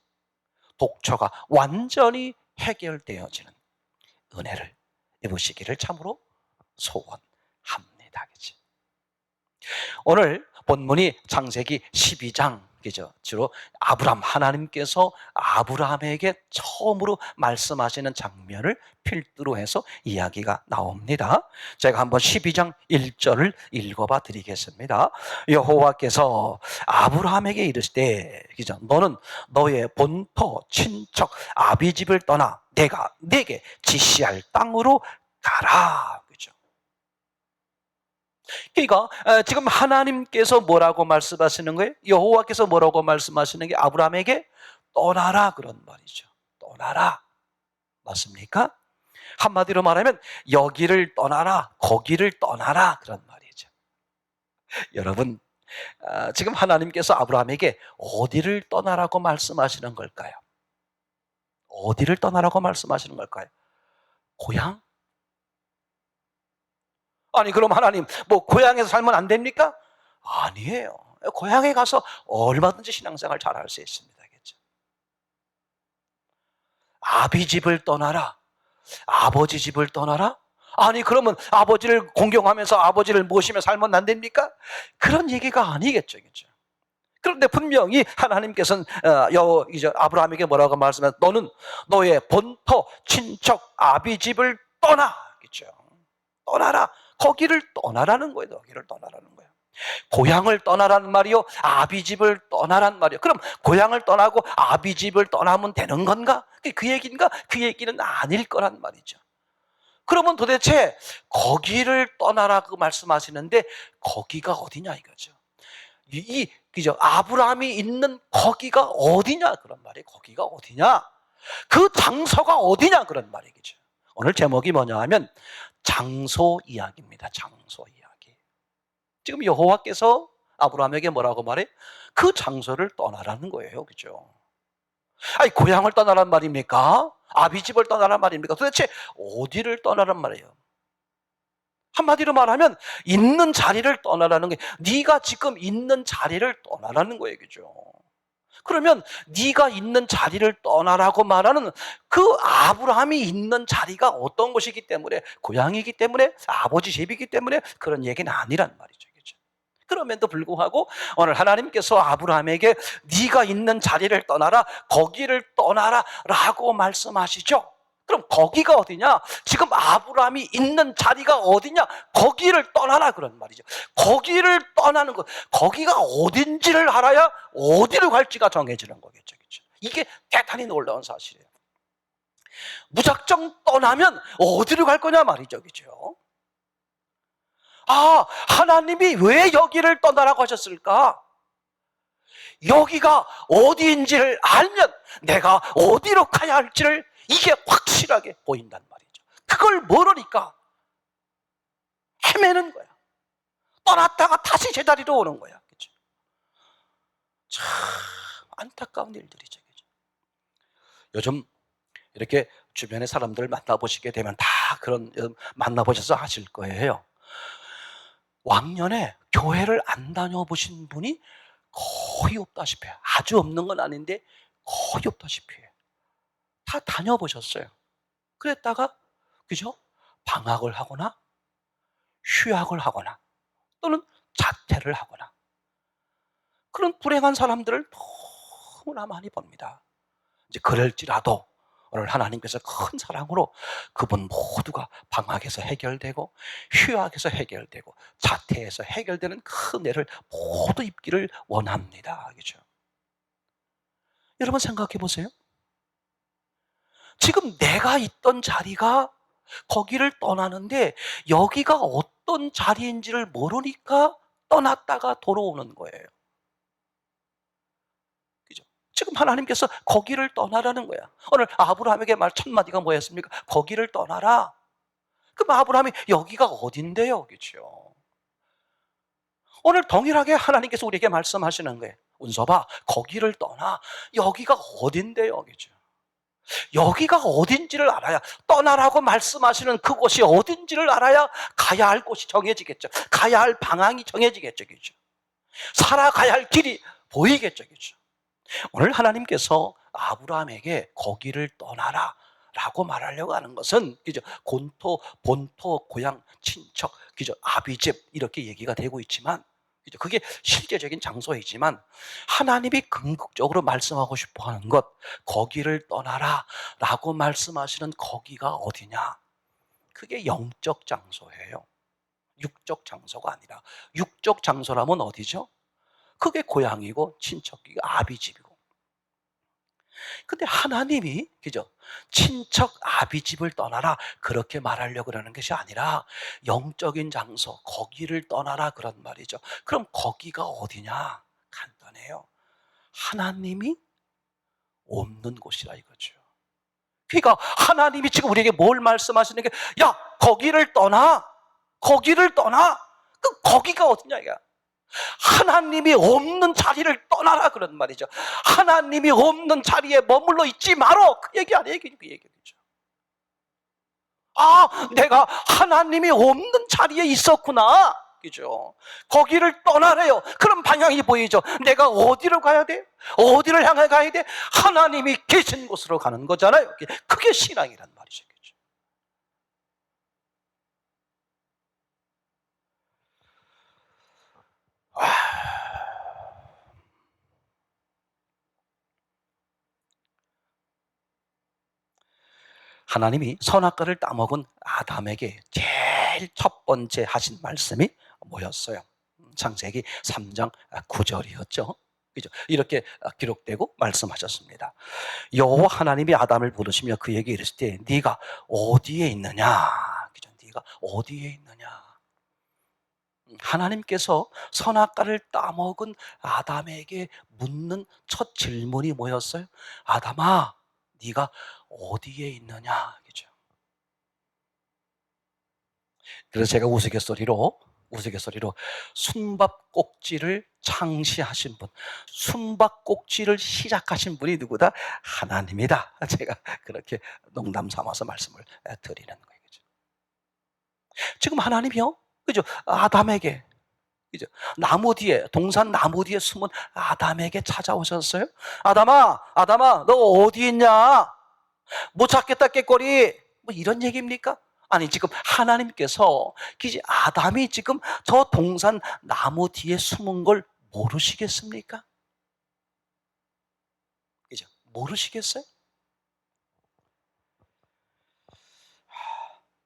독처가 완전히 해결되어지는 은혜를 입으시기를 참으로 소원합니다. 그치? 오늘 본문이 창세기 12장, 그죠? 주로 아브람, 하나님께서 아브라함에게 처음으로 말씀하시는 장면을 필두로 해서 이야기가 나옵니다. 제가 한번 12장 1절을 읽어봐 드리겠습니다. 여호와께서 아브라함에게 이르시되, 그죠? 너는 너의 본토, 친척, 아비집을 떠나 내가 네게 지시할 땅으로 가라. 그죠? 그러니까 지금 하나님께서 뭐라고 말씀하시는 거예요? 여호와께서 뭐라고 말씀하시는 게 아브라함에게 떠나라 그런 말이죠. 떠나라. 맞습니까? 한마디로 말하면 여기를 떠나라, 거기를 떠나라 그런 말이죠. 여러분, 지금 하나님께서 아브라함에게 어디를 떠나라고 말씀하시는 걸까요? 어디를 떠나라고 말씀하시는 걸까요? 고향? 아니 그럼 하나님 뭐 고향에서 살면 안 됩니까? 아니에요. 고향에 가서 얼마든지 신앙생활 잘할 수 있습니다. 그렇죠? 아비 집을 떠나라, 아버지 집을 떠나라? 아니 그러면 아버지를 공경하면서 아버지를 모시며 살면 안 됩니까? 그런 얘기가 아니겠죠. 그렇죠? 그런데 분명히 하나님께서는 이제 아브라함에게 뭐라고 말씀하셨? 너는 너의 본토, 친척, 아비 집을 떠나. 그렇죠? 떠나라. 거기를 떠나라는 거예요. 거기를 떠나라는 거예요. 고향을 떠나라는 말이요, 아비집을 떠나라는 말이요. 그럼 고향을 떠나고 아비집을 떠나면 되는 건가? 그 얘기인가? 그 얘기는 아닐 거란 말이죠. 그러면 도대체 거기를 떠나라고 말씀하시는데 거기가 어디냐 이거죠. 그죠? 아브라함이 있는 거기가 어디냐 그런 말이에요. 거기가 어디냐? 그 장소가 어디냐 그런 말이죠. 오늘 제목이 뭐냐 하면 장소 이야기입니다. 장소 이야기. 지금 여호와께서 아브라함에게 뭐라고 말해? 그 장소를 떠나라는 거예요. 그죠? 아니, 고향을 떠나란 말입니까? 아비집을 떠나란 말입니까? 도대체 어디를 떠나란 말이에요? 한마디로 말하면 있는 자리를 떠나라는 게, 네가 지금 있는 자리를 떠나라는 거예요. 그죠? 그러면 네가 있는 자리를 떠나라고 말하는 그 아브라함이 있는 자리가 어떤 곳이기 때문에, 고향이기 때문에, 아버지 집이기 때문에 그런 얘기는 아니란 말이죠. 그렇죠? 그럼에도 불구하고 오늘 하나님께서 아브라함에게 네가 있는 자리를 떠나라, 거기를 떠나라 라고 말씀하시죠. 그럼 거기가 어디냐? 지금 아브라함이 있는 자리가 어디냐? 거기를 떠나라 그런 말이죠. 거기를 떠나는 것, 거기가 어딘지를 알아야 어디로 갈지가 정해지는 거겠죠. 그렇죠? 이게 대단히 놀라운 사실이에요. 무작정 떠나면 어디로 갈 거냐 말이죠. 그렇죠? 아, 하나님이 왜 여기를 떠나라고 하셨을까? 여기가 어디인지를 알면 내가 어디로 가야 할지를 이게 확실하게 보인단 말이죠. 그걸 모르니까 헤매는 거야. 떠났다가 다시 제자리로 오는 거야. 그렇죠? 참 안타까운 일들이죠. 그렇죠? 요즘 이렇게 주변의 사람들 만나보시게 되면 다 그런, 만나보셔서 아실 거예요. 왕년에 교회를 안 다녀보신 분이 거의 없다시피 해요. 아주 없는 건 아닌데 거의 없다시피 해요. 다 다녀보셨어요. 그랬다가, 그죠? 방학을 하거나 휴학을 하거나 또는 자퇴를 하거나 그런 불행한 사람들을 너무나 많이 봅니다. 이제 그럴지라도 오늘 하나님께서 큰 사랑으로 그분 모두가 방학에서 해결되고 휴학에서 해결되고 자퇴해서 해결되는 큰 은혜를 모두 입기를 원합니다. 그죠? 여러분 생각해 보세요. 지금 내가 있던 자리가 거기를 떠나는데 여기가 어떤 자리인지를 모르니까 떠났다가 돌아오는 거예요. 그죠? 지금 하나님께서 거기를 떠나라는 거야. 오늘 아브라함에게 말 첫 마디가 뭐였습니까? 거기를 떠나라. 그럼 아브라함이 여기가 어딘데요? 그죠? 오늘 동일하게 하나님께서 우리에게 말씀하시는 거예요. 운서봐, 거기를 떠나. 여기가 어딘데요? 그죠? 여기가 어딘지를 알아야, 떠나라고 말씀하시는 그곳이 어딘지를 알아야 가야 할 곳이 정해지겠죠. 가야 할 방향이 정해지겠죠. 그죠? 살아가야 할 길이 보이겠죠. 그죠? 오늘 하나님께서 아브라함에게 거기를 떠나라 라고 말하려고 하는 것은, 그죠? 본토, 고향, 친척, 그죠? 아비집 이렇게 얘기가 되고 있지만, 그죠? 그게 실제적인 장소이지만 하나님이 궁극적으로 말씀하고 싶어 하는 것, 거기를 떠나라 라고 말씀하시는 거기가 어디냐? 그게 영적 장소예요. 육적 장소가 아니라. 육적 장소라면 어디죠? 그게 고향이고 친척이고 아비집이고. 근데 하나님이, 그죠? 친척 아비집을 떠나라 그렇게 말하려고 그러는 것이 아니라 영적인 장소, 거기를 떠나라 그런 말이죠. 그럼 거기가 어디냐? 간단해요. 하나님이 없는 곳이라 이거죠. 그러니까 하나님이 지금 우리에게 뭘 말씀하시는 게, 야, 거기를 떠나. 거기를 떠나. 거기가 어디냐 이거야. 하나님이 없는 자리를 떠나라 그런 말이죠. 하나님이 없는 자리에 머물러 있지 말어. 그 얘기 아니에요. 그 얘기죠. 아, 내가 하나님이 없는 자리에 있었구나. 그죠? 거기를 떠나래요. 그럼 방향이 보이죠. 내가 어디로 가야 돼? 어디를 향해 가야 돼? 하나님이 계신 곳으로 가는 거잖아요. 그게 신앙이란 말이죠. 그죠? 하나님이 선악과를 따먹은 아담에게 제일 첫 번째 하신 말씀이 뭐였어요? 창세기 3장 9절이었죠. 그죠? 이렇게 기록되고 말씀하셨습니다. 여호와 하나님이 아담을 부르시며 그에게 이르실 때 네가 어디에 있느냐? 그죠? 네가 어디에 있느냐? 하나님께서 선악과를 따먹은 아담에게 묻는 첫 질문이 뭐였어요? 아담아, 네가 어디에 있느냐? 그죠? 그래서 제가 우스갯소리로 숨바꼭질을 창시하신 분, 숨바꼭질을 시작하신 분이 누구다? 하나님이다. 제가 그렇게 농담 삼아서 말씀을 드리는 거예요. 그죠? 지금 하나님이요, 그죠? 아담에게, 그죠? 나무 뒤에, 동산 나무 뒤에 숨은 아담에게 찾아오셨어요. 아담아, 너 어디 있냐? 못 찾겠다 꾀꼬리. 뭐 이런 얘기입니까? 아니, 지금 하나님께서 아담이 지금 저 동산 나무 뒤에 숨은 걸 모르시겠습니까? 그죠? 모르시겠어요?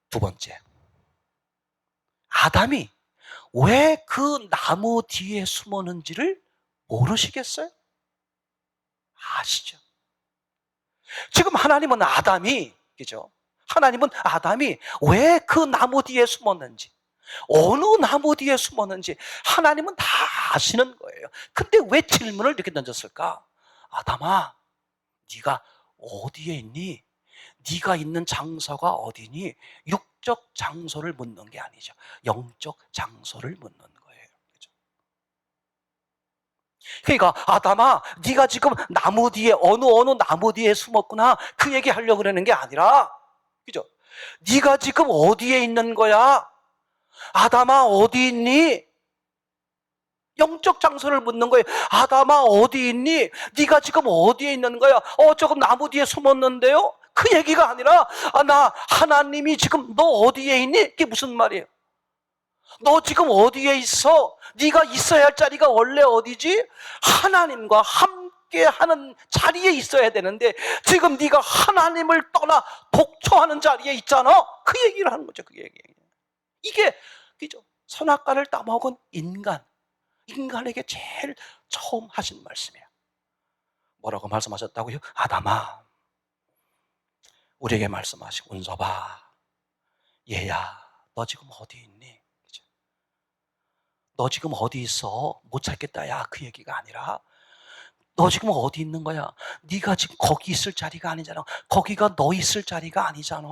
두 번째, 아담이 왜 그 나무 뒤에 숨었는지를 모르시겠어요? 아시죠? 지금 하나님은 아담이, 그죠? 하나님은 아담이 왜 그 나무 뒤에 숨었는지, 어느 나무 뒤에 숨었는지 하나님은 다 아시는 거예요. 근데 왜 질문을 이렇게 던졌을까? 아담아, 네가 어디에 있니? 네가 있는 장소가 어디니? 육적 장소를 묻는 게 아니죠. 영적 장소를 묻는 거예요. 그죠? 그러니까 아담아, 네가 지금 나무 뒤에 어느 나무 뒤에 숨었구나 그 얘기 하려고 그러는 게 아니라, 그죠? 네가 지금 어디에 있는 거야? 아담아, 어디 있니? 영적 장소를 묻는 거예요. 아담아, 어디 있니? 네가 지금 어디에 있는 거야? 조금 나무 뒤에 숨었는데요? 그 얘기가 아니라, 나 하나님이 지금 너 어디에 있니? 이게 무슨 말이에요? 너 지금 어디에 있어? 네가 있어야 할 자리가 원래 어디지? 하나님과 함께 함께하는 자리에 있어야 되는데 지금 네가 하나님을 떠나 독초하는 자리에 있잖아. 그 얘기를 하는 거죠. 그 얘기. 이게 그죠? 선악과를 따먹은 인간에게 제일 처음 하신 말씀이에요. 뭐라고 말씀하셨다고요? 아담아, 우리에게 말씀하시고, 운서봐, 얘야, 너 지금 어디 있니? 그죠? 너 지금 어디 있어? 못 찾겠다. 야, 그 얘기가 아니라 너 지금 어디 있는 거야? 네가 지금 거기 있을 자리가 아니잖아. 거기가 너 있을 자리가 아니잖아.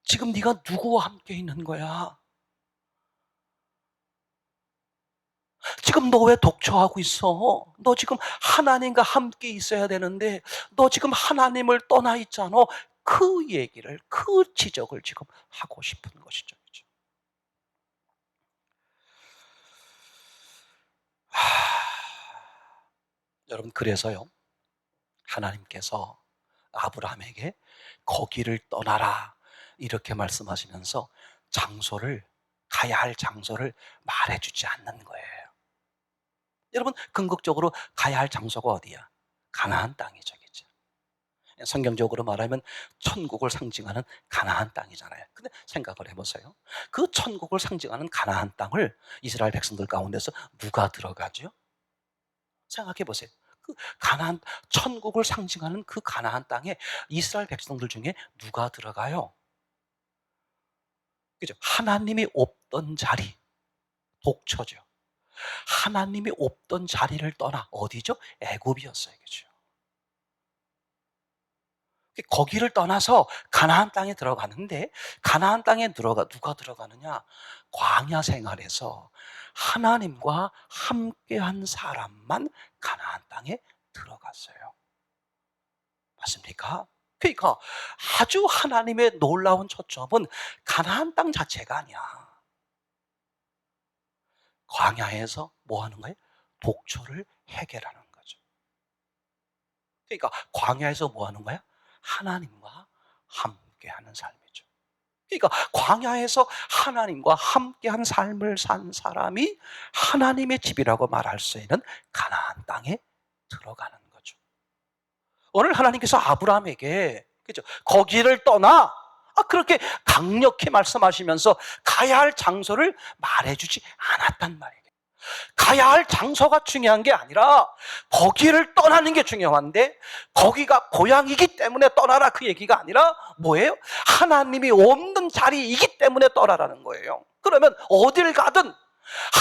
지금 네가 누구와 함께 있는 거야? 지금 너 왜 독초하고 있어? 너 지금 하나님과 함께 있어야 되는데 너 지금 하나님을 떠나 있잖아. 그 얘기를, 그 지적을 지금 하고 싶은 것이죠. 그렇죠? 여러분, 그래서요, 하나님께서 아브라함에게 거기를 떠나라 이렇게 말씀하시면서 가야 할 장소를 말해주지 않는 거예요. 여러분, 궁극적으로 가야 할 장소가 어디야? 가나안 땅이죠. 그죠? 성경적으로 말하면 천국을 상징하는 가나안 땅이잖아요. 근데 생각을 해보세요. 그 천국을 상징하는 가나안 땅을 이스라엘 백성들 가운데서 누가 들어가죠? 생각해 보세요. 그 천국을 상징하는 그 가나안 땅에 이스라엘 백성들 중에 누가 들어가요? 그죠? 하나님이 없던 자리, 독처죠. 하나님이 없던 자리를 떠나 어디죠? 애굽이었어요. 그죠? 거기를 떠나서 가나안 땅에 들어가는데 가나안 땅에 누가 들어가느냐? 광야 생활에서 하나님과 함께한 사람만 가나안 땅에 들어갔어요. 맞습니까? 그러니까 아주 하나님의 놀라운 초점은 가나안 땅 자체가 아니야. 광야에서 뭐 하는 거예요? 독초를 해결하는 거죠. 그러니까 광야에서 뭐 하는 거야? 하나님과 함께하는 삶이죠. 그러니까 광야에서 하나님과 함께한 삶을 산 사람이 하나님의 집이라고 말할 수 있는 가나안 땅에 들어가는 거죠. 오늘 하나님께서 아브라함에게 그죠? 거기를 떠나 그렇게 강력히 말씀하시면서 가야 할 장소를 말해주지 않았단 말이에요. 가야 할 장소가 중요한 게 아니라 거기를 떠나는 게 중요한데 거기가 고향이기 때문에 떠나라 그 얘기가 아니라 뭐예요? 하나님이 없는 자리이기 때문에 떠나라는 거예요. 그러면 어딜 가든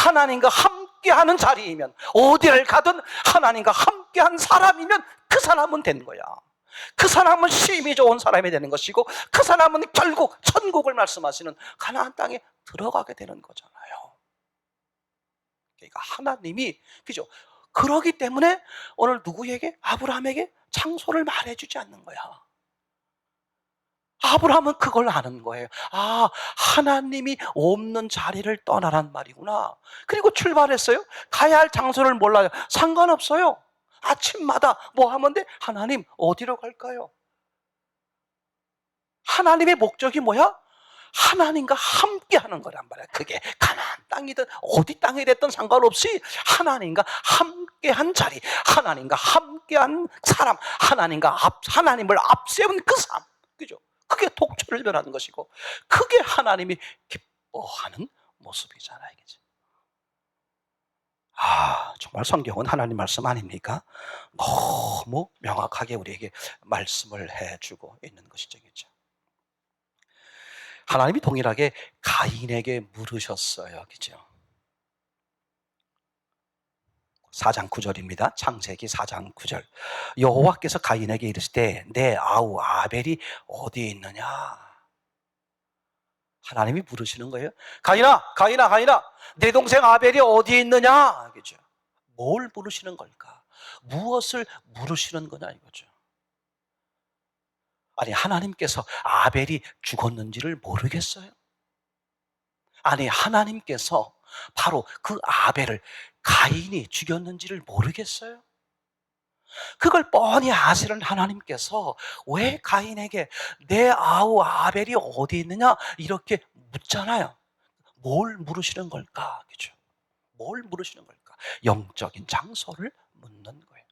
하나님과 함께하는 자리이면 어디를 가든 하나님과 함께한 사람이면 그 사람은 되는 거야. 그 사람은 쉼이 좋은 사람이 되는 것이고 그 사람은 결국 천국을 말씀하시는 가나안 땅에 들어가게 되는 거잖아요. 그러니까 하나님이 그죠? 그러기 때문에 오늘 누구에게? 아브라함에게 장소를 말해주지 않는 거야. 아브라함은 그걸 아는 거예요. 하나님이 없는 자리를 떠나란 말이구나. 그리고 출발했어요. 가야 할 장소를 몰라요. 상관없어요. 아침마다 뭐 하면 돼? 하나님 어디로 갈까요? 하나님의 목적이 뭐야? 하나님과 함께 하는 거란 말이야. 그게 가나안 땅이든 어디 땅이 됐든 상관없이 하나님과 함께한 자리, 하나님과 함께한 사람, 하나님을 앞세운 그 삶. 그죠? 그게 독초를 변하는 것이고 그게 하나님이 기뻐하는 모습이잖아요. 그죠? 정말 성경은 하나님 말씀 아닙니까? 너무 명확하게 우리에게 말씀을 해주고 있는 것이죠. 그죠? 하나님이 동일하게 가인에게 물으셨어요. 그죠? 4장 9절입니다. 창세기 4장 9절. 여호와께서 가인에게 이르시되 내 아우 아벨이 어디에 있느냐? 하나님이 물으시는 거예요. 가인아, 내 동생 아벨이 어디에 있느냐? 그죠? 뭘 물으시는 걸까? 무엇을 물으시는 거냐 이거죠. 아니, 하나님께서 아벨이 죽었는지를 모르겠어요? 아니, 하나님께서 바로 그 아벨을 가인이 죽였는지를 모르겠어요? 그걸 뻔히 아시는 하나님께서 왜 가인에게 내 아우 아벨이 어디 있느냐 이렇게 묻잖아요. 뭘 물으시는 걸까? 그죠? 뭘 물으시는 걸까? 영적인 장소를 묻는 거예요.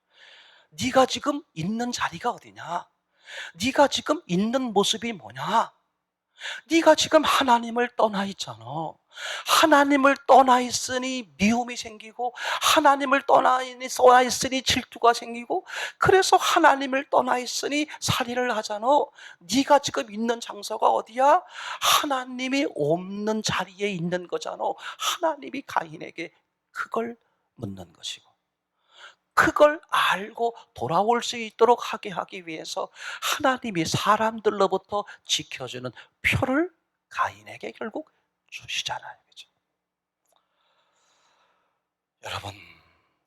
네가 지금 있는 자리가 어디냐? 네가 지금 있는 모습이 뭐냐? 네가 지금 하나님을 떠나 있잖아. 하나님을 떠나 있으니 미움이 생기고, 하나님을 떠나 있으니 질투가 생기고, 그래서 하나님을 떠나 있으니 살인을 하잖아. 네가 지금 있는 장소가 어디야? 하나님이 없는 자리에 있는 거잖아. 하나님이 가인에게 그걸 묻는 것이고, 그걸 알고 돌아올 수 있도록 하게 하기 위해서 하나님이 사람들로부터 지켜주는 표를 가인에게 결국 주시잖아요. 그죠? 여러분,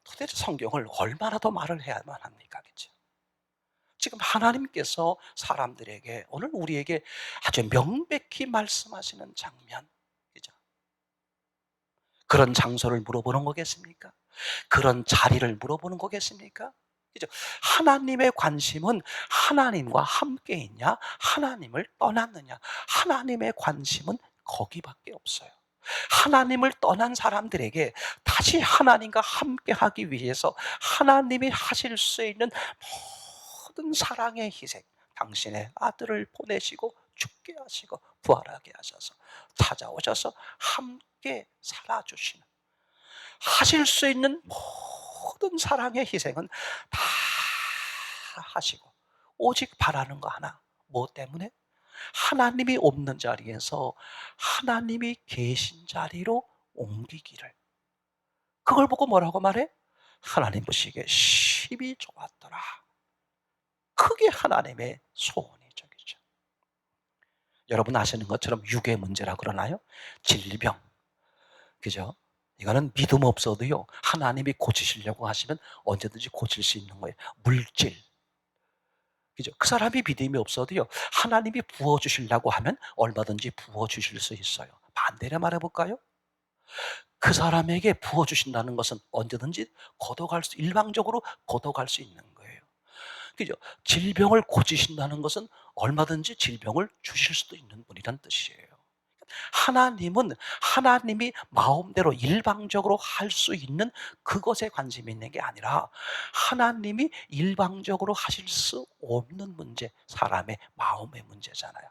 도대체 성경을 얼마나 더 말을 해야만 합니까? 그죠? 지금 하나님께서 사람들에게, 오늘 우리에게 아주 명백히 말씀하시는 장면, 그죠? 그런 장소를 물어보는 거겠습니까? 그런 자리를 물어보는 거겠습니까? 그죠? 하나님의 관심은 하나님과 함께 있냐? 하나님을 떠났느냐? 하나님의 관심은 거기밖에 없어요. 하나님을 떠난 사람들에게 다시 하나님과 함께 하기 위해서 하나님이 하실 수 있는 모든 사랑의 희생, 당신의 아들을 보내시고 죽게 하시고 부활하게 하셔서 찾아오셔서 함께 살아주시는, 하실 수 있는 모든 사랑의 희생은 다 하시고 오직 바라는 거 하나, 뭐 때문에? 하나님이 없는 자리에서 하나님이 계신 자리로 옮기기를. 그걸 보고 뭐라고 말해? 하나님 보시기에 심히 좋았더라. 그게 하나님의 소원이죠. 그죠? 여러분 아시는 것처럼 육의 문제라 그러나요? 질병, 그죠? 이거는 믿음 없어도요, 하나님이 고치시려고 하시면 언제든지 고칠 수 있는 거예요. 물질, 그죠? 그 사람이 믿음이 없어도요, 하나님이 부어주시려고 하면 얼마든지 부어주실 수 있어요. 반대로 말해볼까요? 그 사람에게 부어주신다는 것은 언제든지 일방적으로 걷어갈 수 있는 거예요. 그죠? 질병을 고치신다는 것은 얼마든지 질병을 주실 수도 있는 분이란 뜻이에요. 하나님은 하나님이 마음대로 일방적으로 할 수 있는 그것에 관심이 있는 게 아니라 하나님이 일방적으로 하실 수 없는 문제, 사람의 마음의 문제잖아요.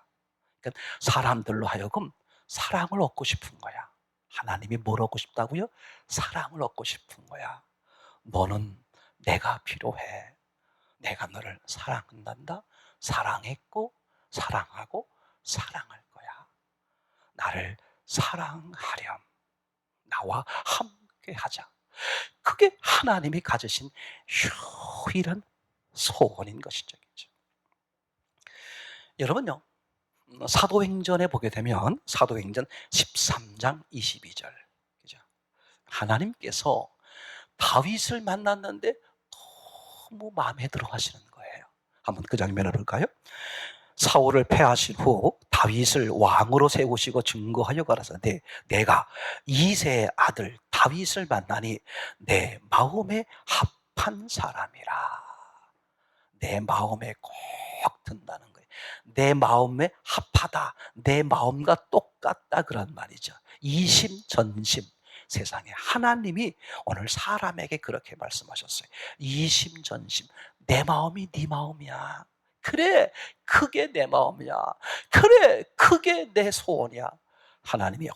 그러니까 사람들로 하여금 사랑을 얻고 싶은 거야. 하나님이 뭘 얻고 싶다고요? 사랑을 얻고 싶은 거야. 너는 내가 필요해. 내가 너를 사랑한단다. 사랑했고 사랑하고 사랑할 거야. 나를 사랑하렴. 나와 함께 하자. 그게 하나님이 가지신 유일한 소원인 것이죠. 여러분요, 사도행전에 보게 되면 사도행전 13장 22절, 그죠? 하나님께서 다윗을 만났는데 너무 마음에 들어 하시는 거예요. 한번 그 장면을 볼까요? 사울을 패하신 후 다윗을 왕으로 세우시고 증거하여 가라사대 내가 이새의 아들 다윗을 만나니 내 마음에 합한 사람이라. 내 마음에 꼭 든다는 거예요. 내 마음에 합하다, 내 마음과 똑같다, 그런 말이죠. 이심전심. 세상에 하나님이 오늘 사람에게 그렇게 말씀하셨어요. 이심전심. 내 마음이 네 마음이야. 그래, 그게 내 마음이야. 그래, 그게 내 소원이야. 하나님이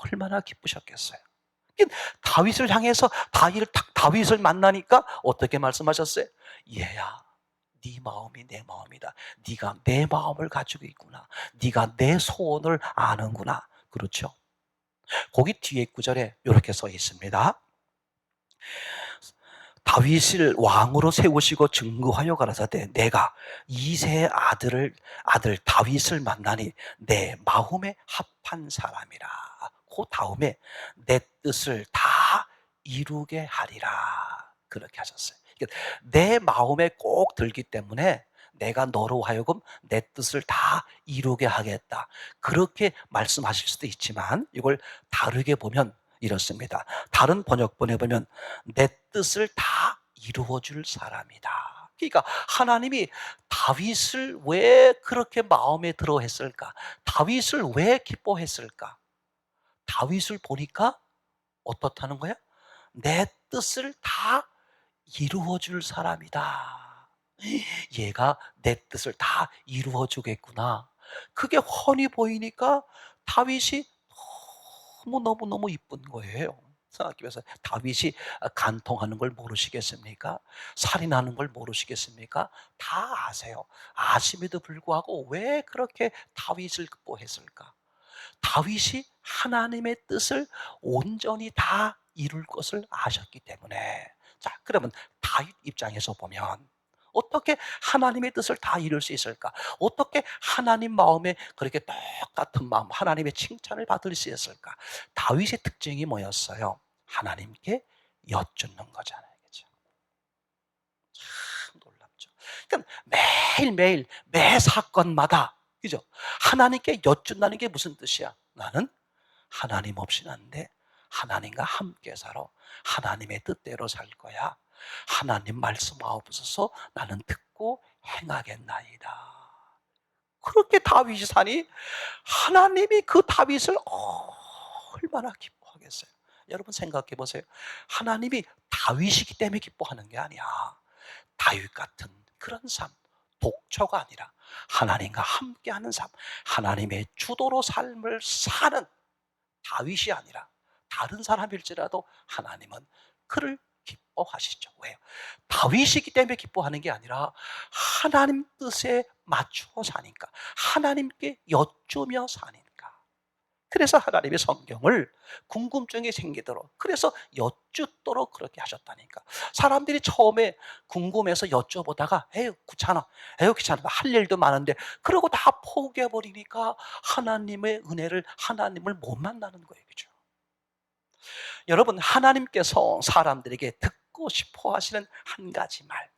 얼마나 기쁘셨겠어요. 다윗을 향해서 다윗을 만나니까 어떻게 말씀하셨어요? 얘야, 네 마음이 내 마음이다. 네가 내 마음을 가지고 있구나. 네가 내 소원을 아는구나. 그렇죠? 거기 뒤에 구절에 이렇게 써 있습니다. 다윗을 왕으로 세우시고 증거하여 가라사대 내가 이새의 아들 다윗을 만나니 내 마음에 합한 사람이라. 그 다음에 내 뜻을 다 이루게 하리라. 그렇게 하셨어요. 내 마음에 꼭 들기 때문에 내가 너로 하여금 내 뜻을 다 이루게 하겠다. 그렇게 말씀하실 수도 있지만 이걸 다르게 보면 이렇습니다. 다른 번역본에 보면 내 뜻을 다 이루어줄 사람이다. 그러니까 하나님이 다윗을 왜 그렇게 마음에 들어 했을까? 다윗을 왜 기뻐했을까? 다윗을 보니까 어떻다는 거야? 내 뜻을 다 이루어 줄 사람이다. 얘가 내 뜻을 다 이루어 주겠구나. 그게 훤히 보이니까 다윗이 너무너무너무 이쁜 거예요. 생각해보세요. 다윗이 간통하는 걸 모르시겠습니까? 살인하는 걸 모르시겠습니까? 다 아세요. 아심에도 불구하고 왜 그렇게 다윗을 극복했을까? 다윗이 하나님의 뜻을 온전히 다 이룰 것을 아셨기 때문에. 자, 그러면 다윗 입장에서 보면 어떻게 하나님의 뜻을 다 이룰 수 있을까? 어떻게 하나님 마음에 그렇게 똑같은 마음, 하나님의 칭찬을 받을 수 있을까? 다윗의 특징이 뭐였어요? 하나님께 여쭙는 거잖아요. 그죠? 참 놀랍죠. 그러니까 매일매일 매 사건마다, 그죠? 하나님께 여쭙는다는 게 무슨 뜻이야? 나는 하나님 없이는 안 돼. 하나님과 함께 살아. 하나님의 뜻대로 살 거야. 하나님 말씀 하옵소서. 나는 듣고 행하겠나이다. 그렇게 다윗이 사니 하나님이 그 다윗을 얼마나 기뻐하겠어요. 여러분 생각해 보세요. 하나님이 다윗이기 때문에 기뻐하는 게 아니야. 다윗 같은 그런 삶, 독처가 아니라 하나님과 함께하는 삶, 하나님의 주도로 삶을 사는 다윗이 아니라 다른 사람일지라도 하나님은 그를 기뻐하시죠. 왜요? 다윗이기 때문에 기뻐하는 게 아니라 하나님 뜻에 맞추어 사니까, 하나님께 여쭈며 사니까. 그래서 하나님의 성경을 궁금증이 생기도록, 그래서 여쭙도록 그렇게 하셨다니까. 사람들이 처음에 궁금해서 여쭤보다가 에휴 귀찮아, 에휴 귀찮아, 할 일도 많은데, 그러고 다 포기해버리니까 하나님의 은혜를, 하나님을 못 만나는 거예요. 그죠? 여러분, 하나님께서 사람들에게 듣고 싶어 하시는 한 가지 말,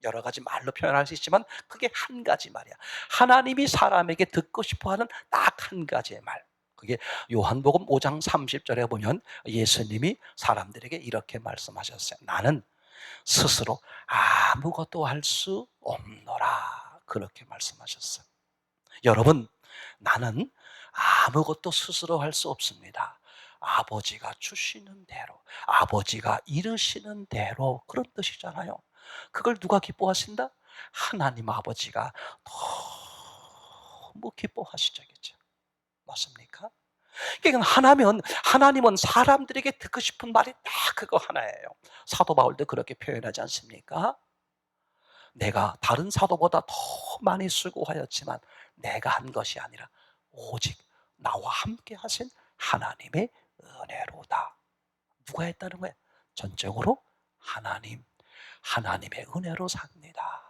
여러 가지 말로 표현할 수 있지만 그게 한 가지 말이야. 하나님이 사람에게 듣고 싶어 하는 딱 한 가지의 말. 그게 요한복음 5장 30절에 보면 예수님이 사람들에게 이렇게 말씀하셨어요. 나는 스스로 아무것도 할 수 없노라. 그렇게 말씀하셨어요. 여러분, 나는 아무것도 스스로 할 수 없습니다. 아버지가 주시는 대로, 아버지가 이르시는 대로, 그런 뜻이잖아요. 그걸 누가 기뻐하신다? 하나님 아버지가 너무 기뻐하시죠. 맞습니까? 그러니까 하나님은 사람들에게 듣고 싶은 말이 딱 그거 하나예요. 사도 바울도 그렇게 표현하지 않습니까? 내가 다른 사도보다 더 많이 수고하였지만 내가 한 것이 아니라 오직 나와 함께 하신 하나님의 은혜로다. 누가 했다는 거예요? 전적으로 하나님의 은혜로 삽니다.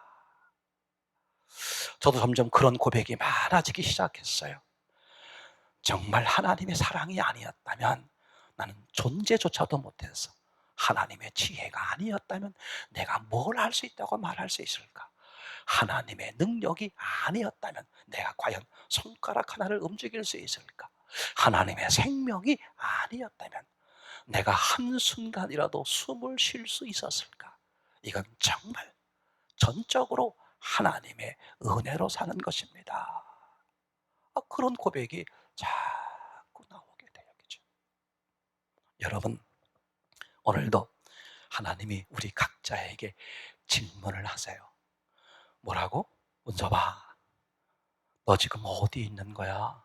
저도 점점 그런 고백이 많아지기 시작했어요. 정말 하나님의 사랑이 아니었다면 나는 존재조차도 못해서, 하나님의 지혜가 아니었다면 내가 뭘 할 수 있다고 말할 수 있을까? 하나님의 능력이 아니었다면 내가 과연 손가락 하나를 움직일 수 있을까? 하나님의 생명이 아니었다면 내가 한순간이라도 숨을 쉴 수 있었을까? 이건 정말 전적으로 하나님의 은혜로 사는 것입니다. 그런 고백이 자꾸 나오게 돼요. 그죠? 여러분, 오늘도 하나님이 우리 각자에게 질문을 하세요. 뭐라고? 은서봐, 너 지금 어디 있는 거야?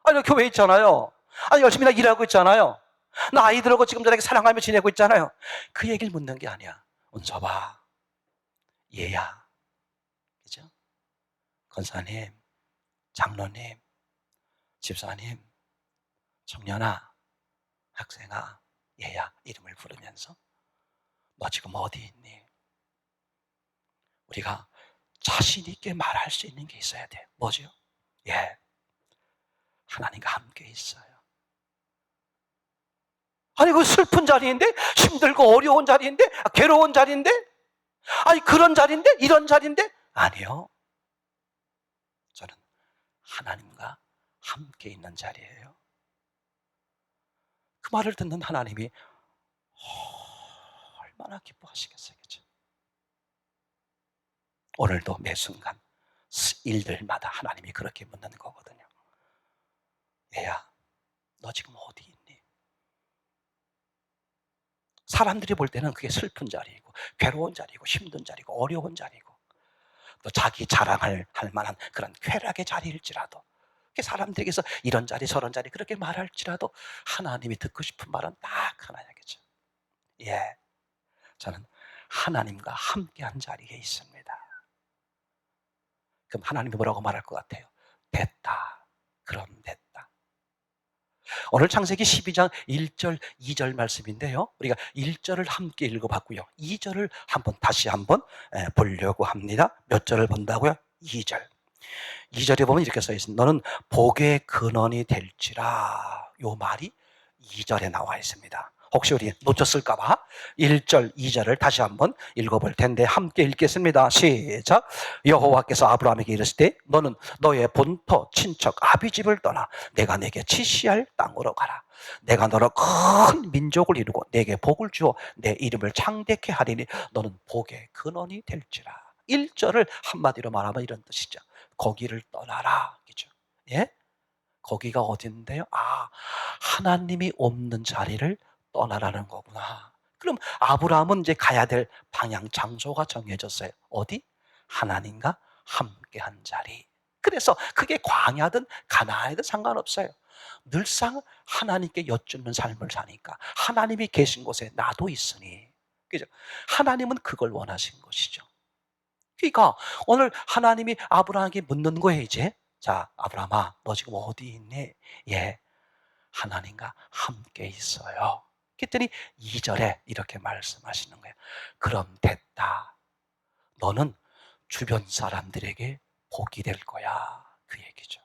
아니, 나 교회에 있잖아요. 아니, 열심히 나 일하고 있잖아요. 나 아이들하고 지금 저렇게 사랑하며 지내고 있잖아요. 그 얘기를 묻는 게 아니야. 은서봐, 얘야. 그죠? 권사님, 장로님, 집사님, 청년아, 학생아, 얘야, 이름을 부르면서 너 지금 어디 있니? 우리가 자신 있게 말할 수 있는 게 있어야 돼요. 뭐죠? 예, 하나님과 함께 있어요. 아니, 그 슬픈 자리인데, 힘들고 어려운 자리인데, 괴로운 자리인데, 아니 그런 자리인데, 이런 자리인데, 아니요. 저는 하나님과 함께 있는 자리예요. 그 말을 듣는 하나님이 얼마나 기뻐하시겠어요. 그죠? 오늘도 매 순간 일들마다 하나님이 그렇게 묻는 거거든요. 얘야, 너 지금 어디 있니? 사람들이 볼 때는 그게 슬픈 자리이고 괴로운 자리이고 힘든 자리고 어려운 자리고 또 자기 자랑할 할 만한 그런 쾌락의 자리일지라도 사람들에게서 이런 자리 저런 자리 그렇게 말할지라도 하나님이 듣고 싶은 말은 딱 하나야겠죠. 예, 저는 하나님과 함께한 자리에 있습니다. 그럼 하나님이 뭐라고 말할 것 같아요? 됐다. 그럼 됐다. 오늘 창세기 12장 1절, 2절 말씀인데요. 우리가 1절을 함께 읽어봤고요. 2절을 다시 한번 보려고 합니다. 몇 절을 본다고요? 2절. 2절에 보면 이렇게 써 있습니다. 너는 복의 근원이 될지라. 요 말이 2절에 나와 있습니다. 혹시 우리 놓쳤을까 봐 1절, 2절을 다시 한번 읽어볼 텐데 함께 읽겠습니다. 시작. 여호와께서 아브라함에게 이르실 때 너는 너의 본토, 친척, 아비 집을 떠나 내가 내게 지시할 땅으로 가라. 내가 너로 큰 민족을 이루고 내게 복을 주어 내 이름을 창대케 하리니 너는 복의 근원이 될지라. 1절을 한마디로 말하면 이런 뜻이죠. 거기를 떠나라. 그죠? 예? 거기가 어딘데요? 하나님이 없는 자리를 떠나라는 거구나. 그럼 아브라함은 이제 가야 될 방향, 장소가 정해졌어요. 어디? 하나님과 함께한 자리. 그래서 그게 광야든 가나안이든 상관없어요. 늘상 하나님께 여쭙는 삶을 사니까 하나님이 계신 곳에 나도 있으니. 그죠? 하나님은 그걸 원하신 것이죠. 그러니까 오늘 하나님이 아브라함에게 묻는 거예요, 이제. 자, 아브라함아, 너 지금 어디 있니? 예, 하나님과 함께 있어요. 그랬더니 2절에 이렇게 말씀하시는 거예요. 그럼 됐다. 너는 주변 사람들에게 복이 될 거야. 그 얘기죠.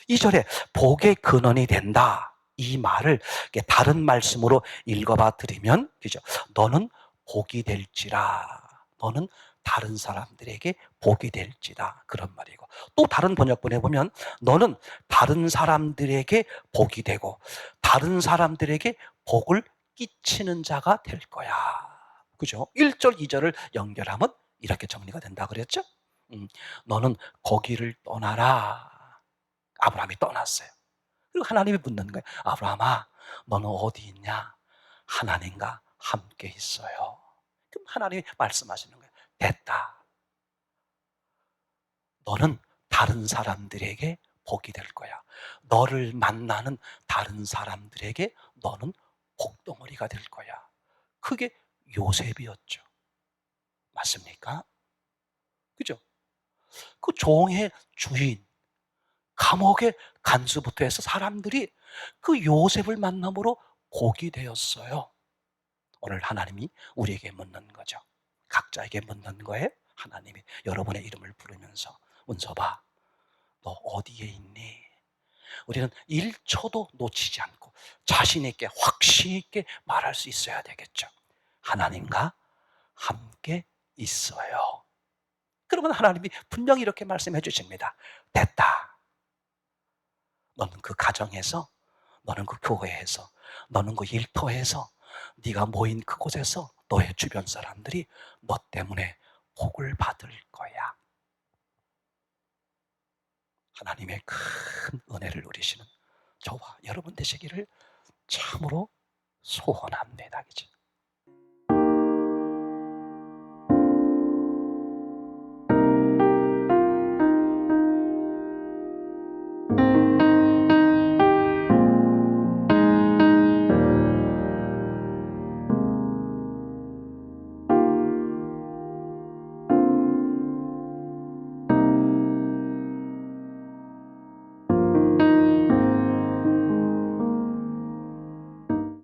2절에 복의 근원이 된다. 이 말을 다른 말씀으로 읽어봐 드리면, 그죠? 너는 복이 될지라. 너는 다른 사람들에게 복이 될지라. 그런 말이고. 또 다른 번역본에 보면, 너는 다른 사람들에게 복이 되고, 다른 사람들에게 복을 끼치는 자가 될 거야. 그죠? 1절, 2절을 연결하면 이렇게 정리가 된다 그랬죠? 너는 거기를 떠나라. 아브라함이 떠났어요. 그리고 하나님이 묻는 거예요. 아브라함아, 너는 어디 있냐? 하나님과 함께 있어요. 그럼 하나님이 말씀하시는 거예요. 됐다. 너는 다른 사람들에게 복이 될 거야. 너를 만나는 다른 사람들에게 너는 복덩어리가 될 거야. 그게 요셉이었죠. 맞습니까? 그죠? 그 종의 주인, 감옥의 간수부터 해서 사람들이 그 요셉을 만남으로 복이 되었어요. 오늘 하나님이 우리에게 묻는 거죠. 각자에게 묻는 거예요. 하나님이 여러분의 이름을 부르면서 문서봐, 너 어디에 있니? 우리는 1초도 놓치지 않고 자신 있게 확신 있게 말할 수 있어야 되겠죠. 하나님과 함께 있어요. 그러면 하나님이 분명히 이렇게 말씀해 주십니다. 됐다. 너는 그 가정에서, 너는 그 교회에서, 너는 그 일터에서, 네가 모인 그곳에서 너의 주변 사람들이 너 때문에 복을 받을 거야. 하나님의 큰 은혜를 누리시는 저와 여러분 되시기를 참으로 소원합니다. 그죠?